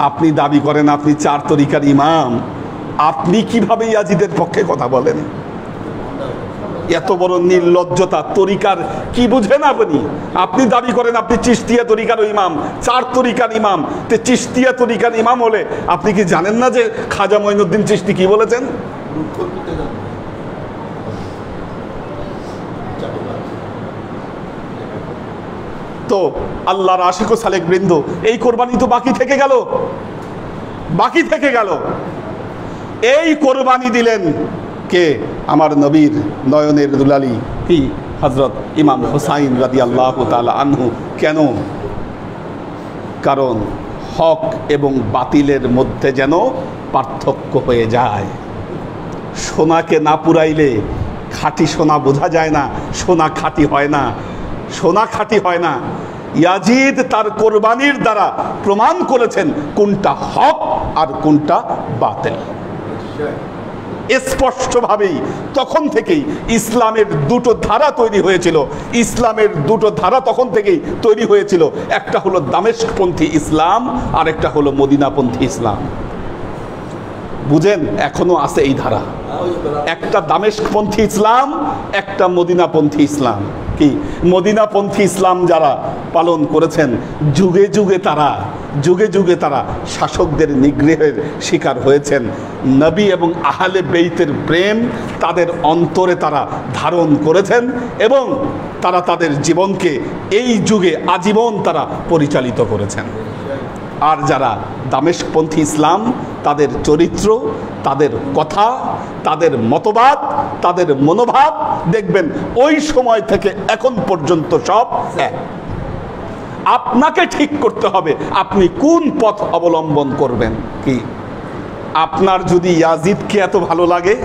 আপনি দাবি করেন আপনি 4 তরিকার ইমাম, আপনি কিভাবে ইয়াজিদের পক্ষে কথা বলেন? এত বড় নির্লজ্জতা! তরিকার কি বুঝেন আপনি দাবি করেন আপনি চিশতিয়া তরিকার ইমাম, 4 তরিকার ইমাম। তে চিশতিয়া তরিকার ইমাম হলে আপনি কি জানেন না যে খাজা মঈনুদ্দিন চিশতি কি বলেছেন? তো আল্লাহর আশিক ও সালেক বৃন্দ, এই কোরবানি তো বাকি থেকে গেল। এই কোরবানি দিলেন কে? আমার নবীর নয়নের দুলালি, কি হযরত ইমাম হুসাইন রাদিয়াল্লাহু তাআলা আনহু। কেন? কারণ হক এবং বাতিলের মধ্যে যেন পার্থক্য হয়ে যায়। সোনাকে না পুরাইলে খাঁটি সোনা বোঝা যায় না, সোনা খাঁটি হয় না। ইয়াজিদ তার কোরবানির দ্বারা প্রমাণ করেছেন কোনটা হক আর কোনটা বাতিল। স্পষ্টভাবেই তখন থেকেই ইসলামের 2টো ধারা তৈরি হয়েছিল। তখন থেকেই তৈরি হয়েছিল। একটা হলো দামেস্কপন্থী ইসলাম, আর একটা হলো মদিনাপন্থী ইসলাম। বুঝেন, এখনো আছে এই ধারা। একটা দামেস্কপন্থী ইসলাম, একটা মদিনাপন্থী ইসলাম। কি মদিনাপন্থী ইসলাম যারা পালন করেছেন, যুগে যুগে তারা শাসকদের নিগ্রহের শিকার হয়েছেন। নবী এবং আহলে বেইতের প্রেম তাদের অন্তরে তারা ধারণ করেছেন, এবং তারা তাদের জীবনকে এই যুগে আজীবন তারা পরিচালিত করেছেন। আর যারা দামেস্কপন্থী ইসলাম, তাদের চরিত্র, তাদের কথা, তাদের মতবাদ, তাদের মনোভাব দেখবেন ওই সময় থেকে এখন পর্যন্ত সব এক। আপনাকে ঠিক করতে হবে আপনি কোন পথ অবলম্বন করবেন। কি আপনার যদি ইয়াজিদকে এত ভালো লাগে,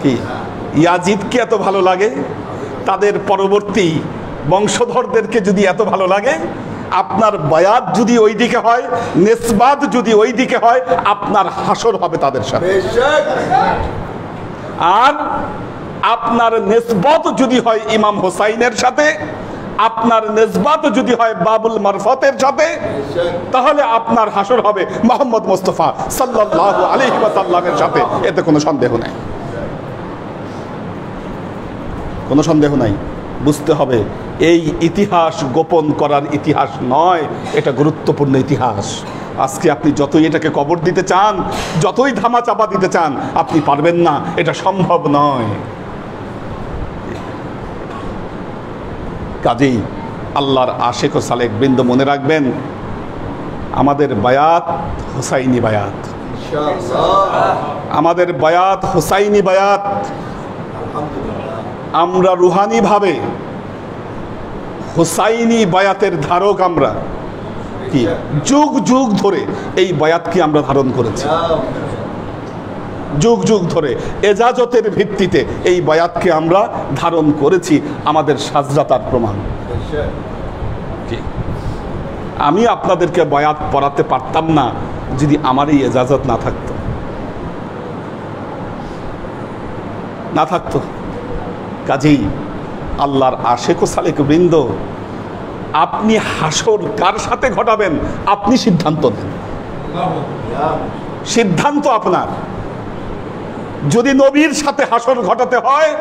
কি ইয়াজিদকে এত ভালো লাগে, তাদের পরবর্তী বংশধরদেরকে যদি এত ভালো লাগে, আপনার বায়াত যদি ওই দিকে হয়, নিসবাত যদি ওই দিকে হয়, আপনার হাসর হবে তাদের সাথে। আর আপনার নিসবত যদি হয় ইমাম হোসাইনের সাথে, আপনার নিসবত যদি হয় বাবুল মারফতের সাথে, তাহলে আপনার হাসর হবে মুহাম্মদ মুস্তাফা সাল্লাল্লাহু আলাইহি ওয়াসাল্লামের সাথে। এতে কোনো সন্দেহ নাই, কোনো সন্দেহ নাই। বুঝতে হবে এই ইতিহাস গোপন করার ইতিহাস নয়, এটা গুরুত্বপূর্ণ ইতিহাস। আজকে আপনি যতই এটাকে কবর দিতে চান, যতই ধামা চাপা দিতে চান, আপনি পারবেন না, এটা সম্ভব নয়। কাজেই আল্লাহর আশেক ও সালেক বৃন্দ মনে রাখবেন, আমাদের বায়াত হুসাইনি বায়াত, আমাদের বায়াত হুসাইনি বায়াত। আমরা রুহানি ভাবে হুসাইনি বায়াতের ধারক। আমরা কি যুগ যুগ ধরে এই বায়াতকে আমরা ধারণ করেছি, যুগ যুগ ধরে এজাজতের ভিত্তিতে এই বায়াতকে আমরা ধারণ করেছি। আমাদের সাজরাতার প্রমাণ। আমি আপনাদেরকে বায়াত পড়াতে পারতাম না যদি আমার এই এজাজত না থাকতো, না থাকতো। কাজেই আল্লাহর আশেক ও সালেক বৃন্দ, আপনি হাসর কার সাথে ঘটাবেন আপনি সিদ্ধান্ত নেন, সিদ্ধান্ত আপনার। যদি নবীর সাথে হাসর ঘটাতে হয়,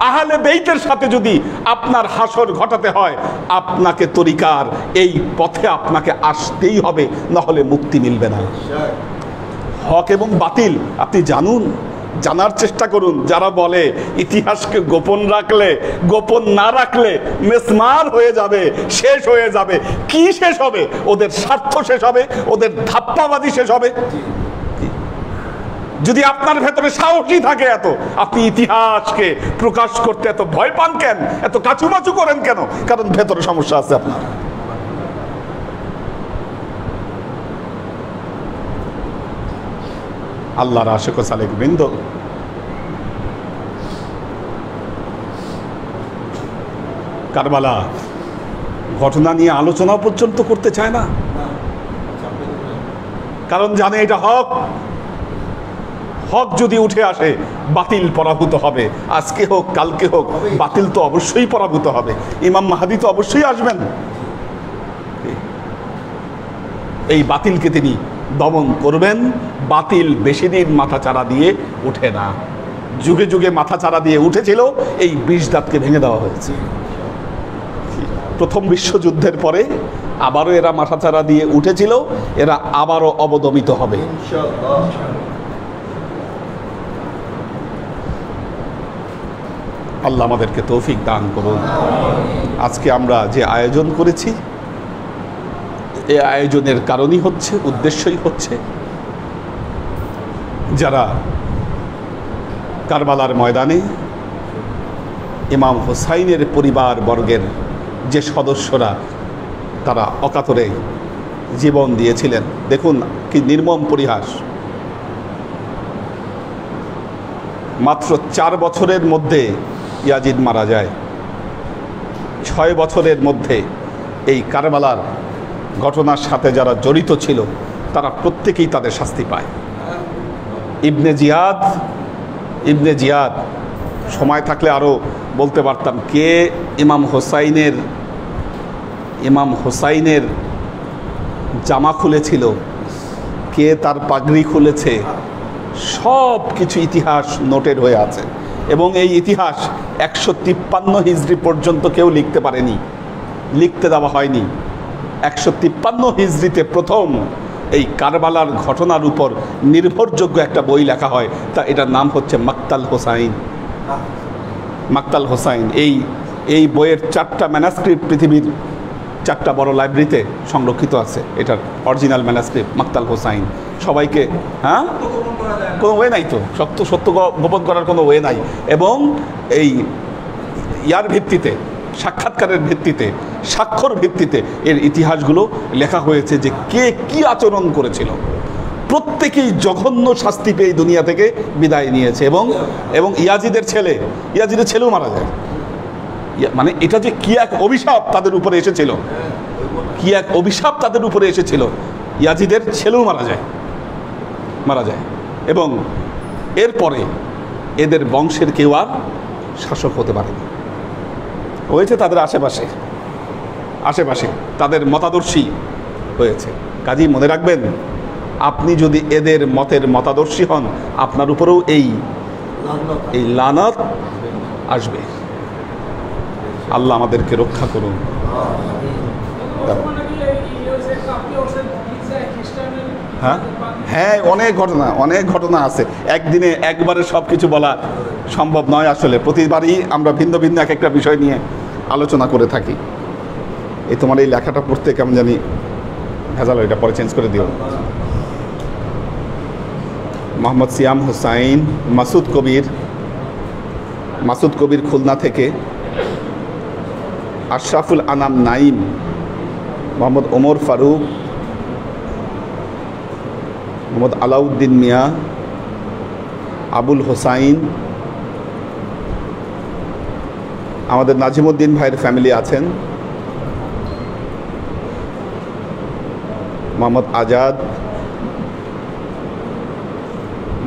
আহলে বেইতের সাথে যদি আপনার হাসর ঘটাতে হয়, আপনাকে তরিকার এই পথে আপনাকে আসতেই হবে, নাহলে মুক্তি মিলবে না। হক এবং বাতিল আপনি জানুন, জানার চেষ্টা করুন। যারা বলে ইতিহাসকে গোপন রাখলে, গোপন না রাখলে মেসমার হয়ে যাবে, শেষ হয়ে যাবে, কি শেষ হবে? ওদের স্বার্থ শেষ হবে, ওদের ধাপ্পাবাজি শেষ হবে। যদি আপনার ভেতরে সাহসী থাকে এত, আপনি ইতিহাসকে প্রকাশ করতে এত ভয় পান কেন, এত কাচুমাচু করেন কেন? কারণ ভেতরে সমস্যা আছে আপনার। আল্লাহর আশিক ও সালেক বৃন্দ, কারবালা ঘটনা নিয়ে আলোচনা পর্যন্ত করতে চায় না, কারণ জানে এটা হক। হক যদি উঠে আসে, বাতিল পরাভূত হবে। আজকে হোক কালকে হোক, বাতিল তো অবশ্যই পরাভূত হবে। ইমাম মাহদী তো অবশ্যই আসবেন। এই বাতিলকে তিনি দমন করবেন। বাতিল বেশি দিন মাথাচাড়া দিয়ে উঠে না, যুগে যুগে মাথাচাড়া দিয়ে উঠেছিল, এই 20 দাঁতকে ভেঙে দেওয়া হয়েছে। প্রথম বিশ্বযুদ্ধের পরে আবারও এরা মাথাচাড়া দিয়ে উঠেছিল, এরা আবারও অবদমিত হবে। আল্লাহ আমাদেরকে তৌফিক দান করুন। আজকে আমরা যে আয়োজন করেছি, এই আয়োজনের কারণই হচ্ছে, উদ্দেশ্যই হচ্ছে, যারা কারবালার ময়দানে ইমাম হোসাইনের পরিবার বর্গের যে সদস্যরা তারা অকাতরে জীবন দিয়েছিলেন। দেখুন কি নির্মম পরিহাস। মাত্র 4 বছরের মধ্যে ইয়াজিদ মারা যায়। 6 বছরের মধ্যে এই কারবালার ঘটনার সাথে যারা জড়িত ছিল তারা প্রত্যেকেই তাদের শাস্তি পায়। ইবনে জিয়াদ, সময় থাকলে আরও বলতে পারতাম কে ইমাম হোসাইনের জামা খুলেছিল, কে তার পাগড়ি খুলেছে, সব কিছু ইতিহাস নোটেড হয়ে আছে। এবং এই ইতিহাস 153 হিজরি পর্যন্ত কেউ লিখতে পারেনি, লিখতে দেওয়া হয়নি। 153 হিজরিতে প্রথম এই কারবালার ঘটনার উপর নির্ভরযোগ্য একটা বই লেখা হয়, তা এটার নাম হচ্ছে মাকতাল হোসাইন। এই এই বইয়ের 4টা ম্যানাস্ক্রিপ্ট পৃথিবীর 4টা বড় লাইব্রেরিতে সংরক্ষিত আছে। এটার অরিজিনাল ম্যানাস্ক্রিপ্ট মাকতাল হোসাইন। সবাইকে হ্যাঁ, কোনো ওয়ে নাই তো, সত্য গোপন করার কোনো ওয়ে নাই। এবং এই ইয়ার ভিত্তিতে, সাক্ষাৎকারের ভিত্তিতে, স্বাক্ষর ভিত্তিতে এর ইতিহাসগুলো লেখা হয়েছে যে কে কি আচরণ করেছিল। প্রত্যেকেই জঘন্য শাস্তি পেয়ে দুনিয়া থেকে বিদায় নিয়েছে। এবং ইয়াজিদের ছেলেও মারা যায়। মানে এটা যে কি এক অভিশাপ তাদের উপরে এসেছিল, ইয়াজিদের ছেলেও মারা যায়। এবং এরপরে এদের বংশের কেউ আর শাসক হতে পারেনি, হয়েছে তাদের আশেপাশে তাদের মতাদর্শী হয়েছে। কাজেই মনে রাখবেন, আপনি যদি এদের মতাদর্শী হন, আপনার উপরেও এই লানত আসবে। আল্লাহ আমাদেরকে রক্ষা করুন। হ্যাঁ, অনেক ঘটনা আছে। একদিনে একবারে সব কিছু বলা সম্ভব নয়। আসলে প্রতিবারই আমরা ভিন্ন ভিন্ন এক একটা বিষয় নিয়ে আলোচনা করে থাকি। তোমার এই লেখাটা পড়তে কেমন জানি ভেজাল, এটা পরে চেঞ্জ করে দিও। মোহাম্মদ সিয়াম হোসাইন, মাসুদ কবির খুলনা থেকে, আশরাফুল আনাম নাইম, মোহাম্মদ ওমর ফারুক, মোহাম্মদ আলাউদ্দিন মিয়া, আবুল হোসাইন, আমাদের নাজিমুদ্দিন ভাইয়ের ফ্যামিলি আছেন, মোহাম্মদ আজাদ,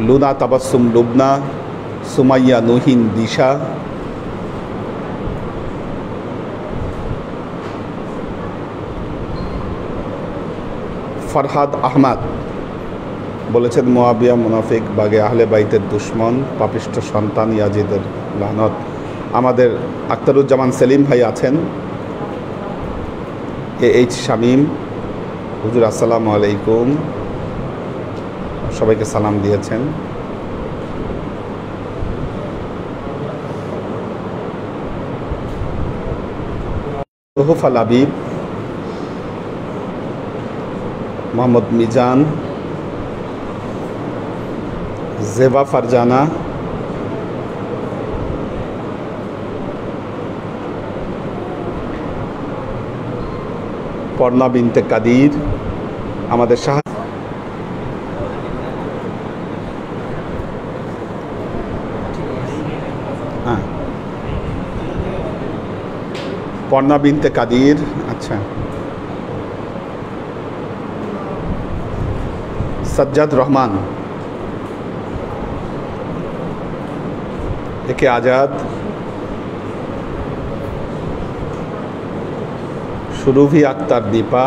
লুনা তাবাসসুম লুবনা, সুমাইয়া নুহিন দিশা, ফরহাদ আহমদ বলেছেন মুয়াবিয়া মুনাফিক, বাগে আহলে বাইতের দুশ্মন, পাপিষ্ঠ সন্তান, ইয়াজিদের লানত। আমাদের আখতারুজ্জামান সেলিম ভাই আছেন, এইচ শামীম, হুজুর আসসালামু আলাইকুম, সবাইকে সালাম দিয়েছেন। তোহফাল আবিব, মোহাম্মদ মিজান, জেবা ফারজানা, পর্ণা বিনতে কাদির, আমাদের পর্ণা বিনতে কাদির, আচ্ছা, সাজ্জাদ রহমান, একে আজাদ, সুরভি আক্তার দীপা,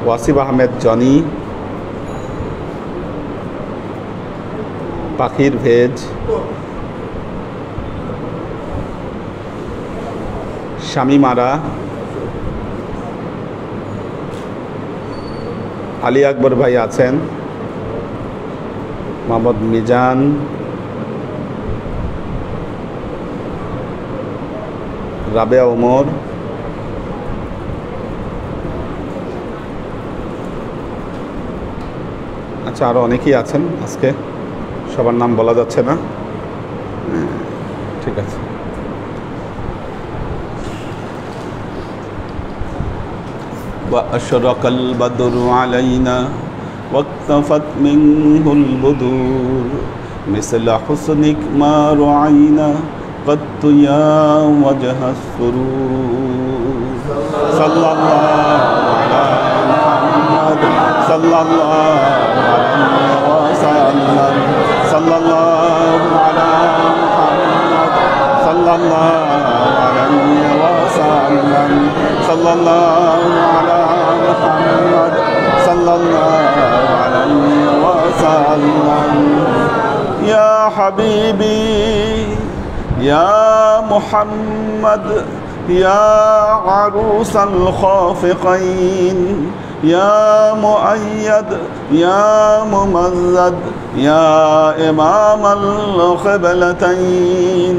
ওয়াসিব আহমেদ জনি, পাখির ভেজ, শামীম আরা, আলী আকবর ভাই আছেন, মোহাম্মদ মিজান, রাবেয়া ওমর, আচ্ছা, আরও অনেকেই আছেন। আজকে সবার নাম বলা যাচ্ছে না, ঠিক আছে। وأشرق البدر علينا واكتفت منه البدور مثل حسنك ما رعينا قد يا وجه السرور صلى الله على محمد صلى الله عليه وسلم صلى الله على محمد صلى الله عليه وسلم صلى الله على محمد صلى الله عليه وسلم يا حبيبي يا محمد يا عروس الخافقين يا مؤيد يا ممزد يا إمام القبلتين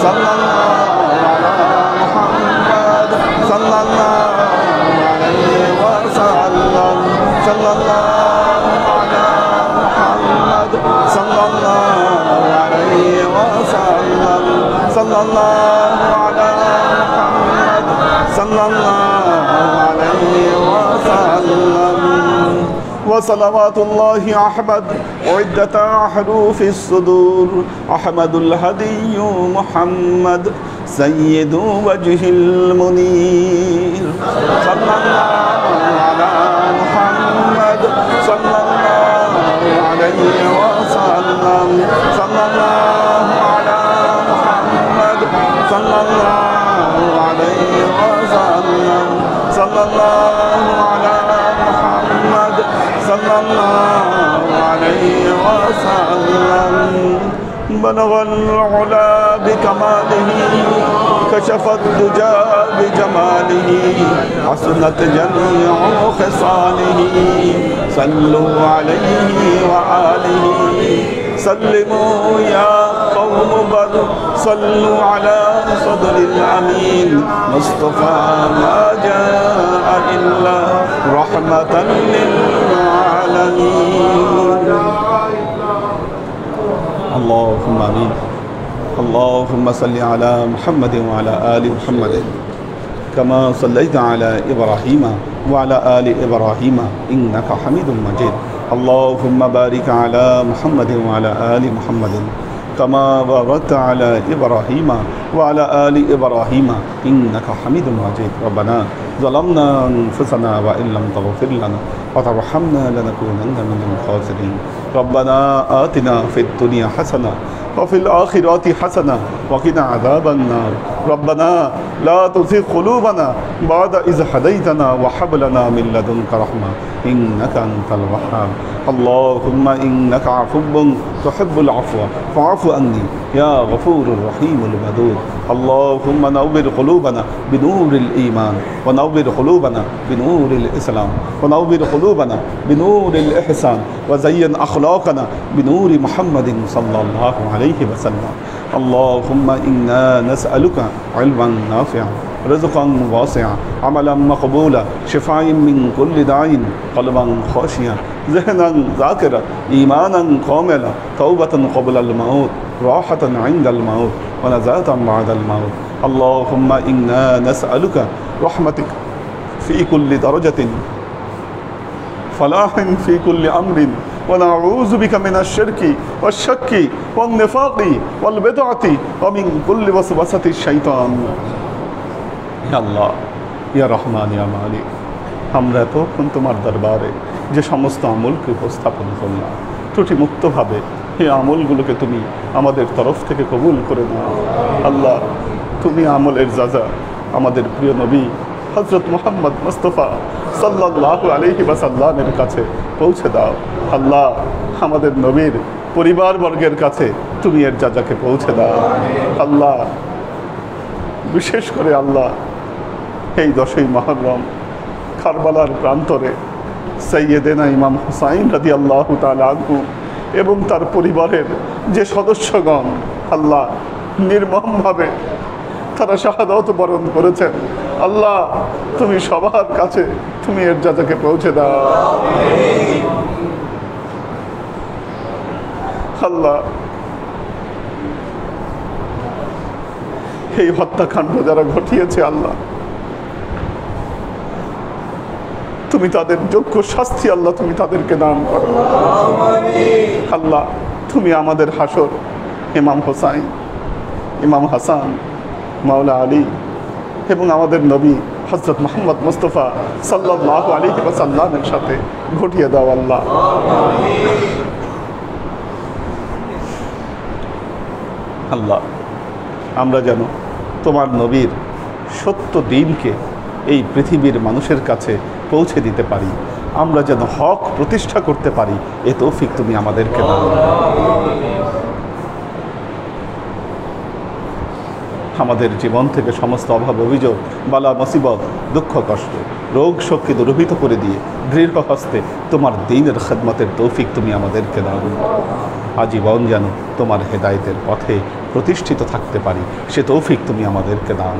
صلى الله على সাল্লাল্লাহু আলা মুহাম্মদ সাল্লাল্লাহু আলাইহি ওয়াসাল্লাম وصلوات الله أحمد عدة حروف الصدور أحمد الهدي محمد سيد وجه المنير صلى الله على محمد صلى الله عليه وسلم صلى الله على محمد صلى الله عليه وسلم صلى الله على محمد صلى الله عليه وسلم بلغ العلا بكماله كشف الدجى بجماله حسنت جميع خصاله صلوا عليه وآله سلموا يا قوم بل صلوا على صدر الأمين مصطفى ما جاء إلا رحمة للعالمين اللهم آمين اللهم صل على محمد وعلى آل محمد كما صليت على إبراهيم وعلى آل إبراهيم إنك حميد مجيد اللهم بارك على محمد وعلى آل محمد كما باركت على إبراهيم وعلى آل إبراهيم إنك حميد مجيد ربنا ظلمنا أنفسنا وإن لم تغفر لنا وترحمنا لنكونن من الخاسرين ربنا آتنا في الدنيا حسنة وفي الآخرة حسنة وقنا عذاب النار ربنا لا تزغ قلوبنا بعد إذ هديتنا وهب لنا من لدنك رحمة إنك أنت الوهاب اللهم إنك عفو تحب العفو فاعف عني يا غفور الرحيم الودود اللهم نور قلوبنا بنور الإيمان ونور قلوبنا بنور الإسلام ونور قلوبنا بنور الإحسان وزين أخلاقنا بنور محمد صلى الله عليه وسلم اللهم إنا نسألك علما نافعا رزقا واسعا عملا مقبولا شفاء من كل داء قلبا خاشعا ذهنا ذاكرا إيمانا كاملا توبة قبل الموت راحة عند الموت ونزاة بعد الموت اللهم إنا نسألك رحمتك في كل درجة فلاح في كل أمر ونعوذ بك من الشرك والشك والنفاق والبدعة ومن كل وسوسة الشيطان يا الله يا رحمن يا مالك আমরা তখন তোমার দরবারে যে সমস্ত আমলকে উপস্থাপন করলাম ত্রুটি মুক্তভাবে এই আমলগুলোকে তুমি আমাদের তরফ থেকে কবুল করে নাও আল্লাহ তুমি আমলের যাজা আমাদের প্রিয় নবী হযরত মুহাম্মদ মুস্তাফা সাল্লাল্লাহু আলাইহি ওয়াসাল্লামের কাছে পৌঁছে দাও আল্লাহ আমাদের নবীর পরিবারবর্গের কাছে তুমি এর যাজাকে পৌঁছে দাও আল্লাহ বিশেষ করে আল্লাহ এই 10ই মুহররম কারবালার প্রান্তরে সৈয়দেনা ইমাম হুসাইন রাদিয়াল্লাহু তাআলা আনহু এবং তার পরিবারের যে সদস্যগণ আল্লাহ নির্মমভাবে তারা শাহাদাত বরণ করেছেন আল্লাহ তুমি সবার কাছে তুমি এর যাজাকে পৌঁছে দাও আল্লাহ এই হত্যাকাণ্ড যারা ঘটিয়েছে আল্লাহ তুমি তাদের যোগ্য শাস্তি আল্লাহ তুমি তাদেরকে দান করো আল্লাহ তুমি আমাদের হাসর ইমাম হোসাইন ইমাম হাসান মাওলা আলী এবং আমাদের নবী হযরত মুহাম্মদ মুস্তাফা সাল্লাল্লাহু আলাইহি ওয়াসাল্লামের সাথে ঘটিয়ে দাও আল্লাহ আল্লাহ আমরা যেন তোমার নবীর সত্য দ্বীনকে এই পৃথিবীর মানুষের কাছে পৌঁছে দিতে পারি আমরা যেন হক প্রতিষ্ঠা করতে পারি এ তৌফিক তুমি আমাদেরকে দাও আমাদের জীবন থেকে সমস্ত অভাব অভিযোগ বালা মুসিবত দুঃখ কষ্ট রোগ শোককে দূরীভূত করে দিয়ে দৃঢ় হস্তে তোমার দ্বীনের খিদমতের তৌফিক তুমি আমাদেরকে দাও আজীবন যেন তোমার হেদায়েতের পথে প্রতিষ্ঠিত থাকতে পারি সে তৌফিক তুমি আমাদেরকে দাও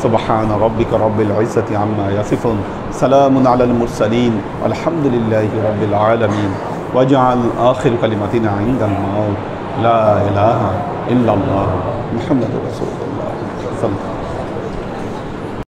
সুবহান রাব্বিকা রাব্বিল ইজ্জাতি আম্মা ইয়াসিফুন সালামুন আলাল মুরসালিন আলহামদুলিল্লাহি রাব্বিল আলামিন ওয়াজআল আখির কালিমাতিনা ইনদাল মাউত লা ইলাহা ইল্লাল্লাহ মুহাম্মাদুর রাসূলুল্লাহ।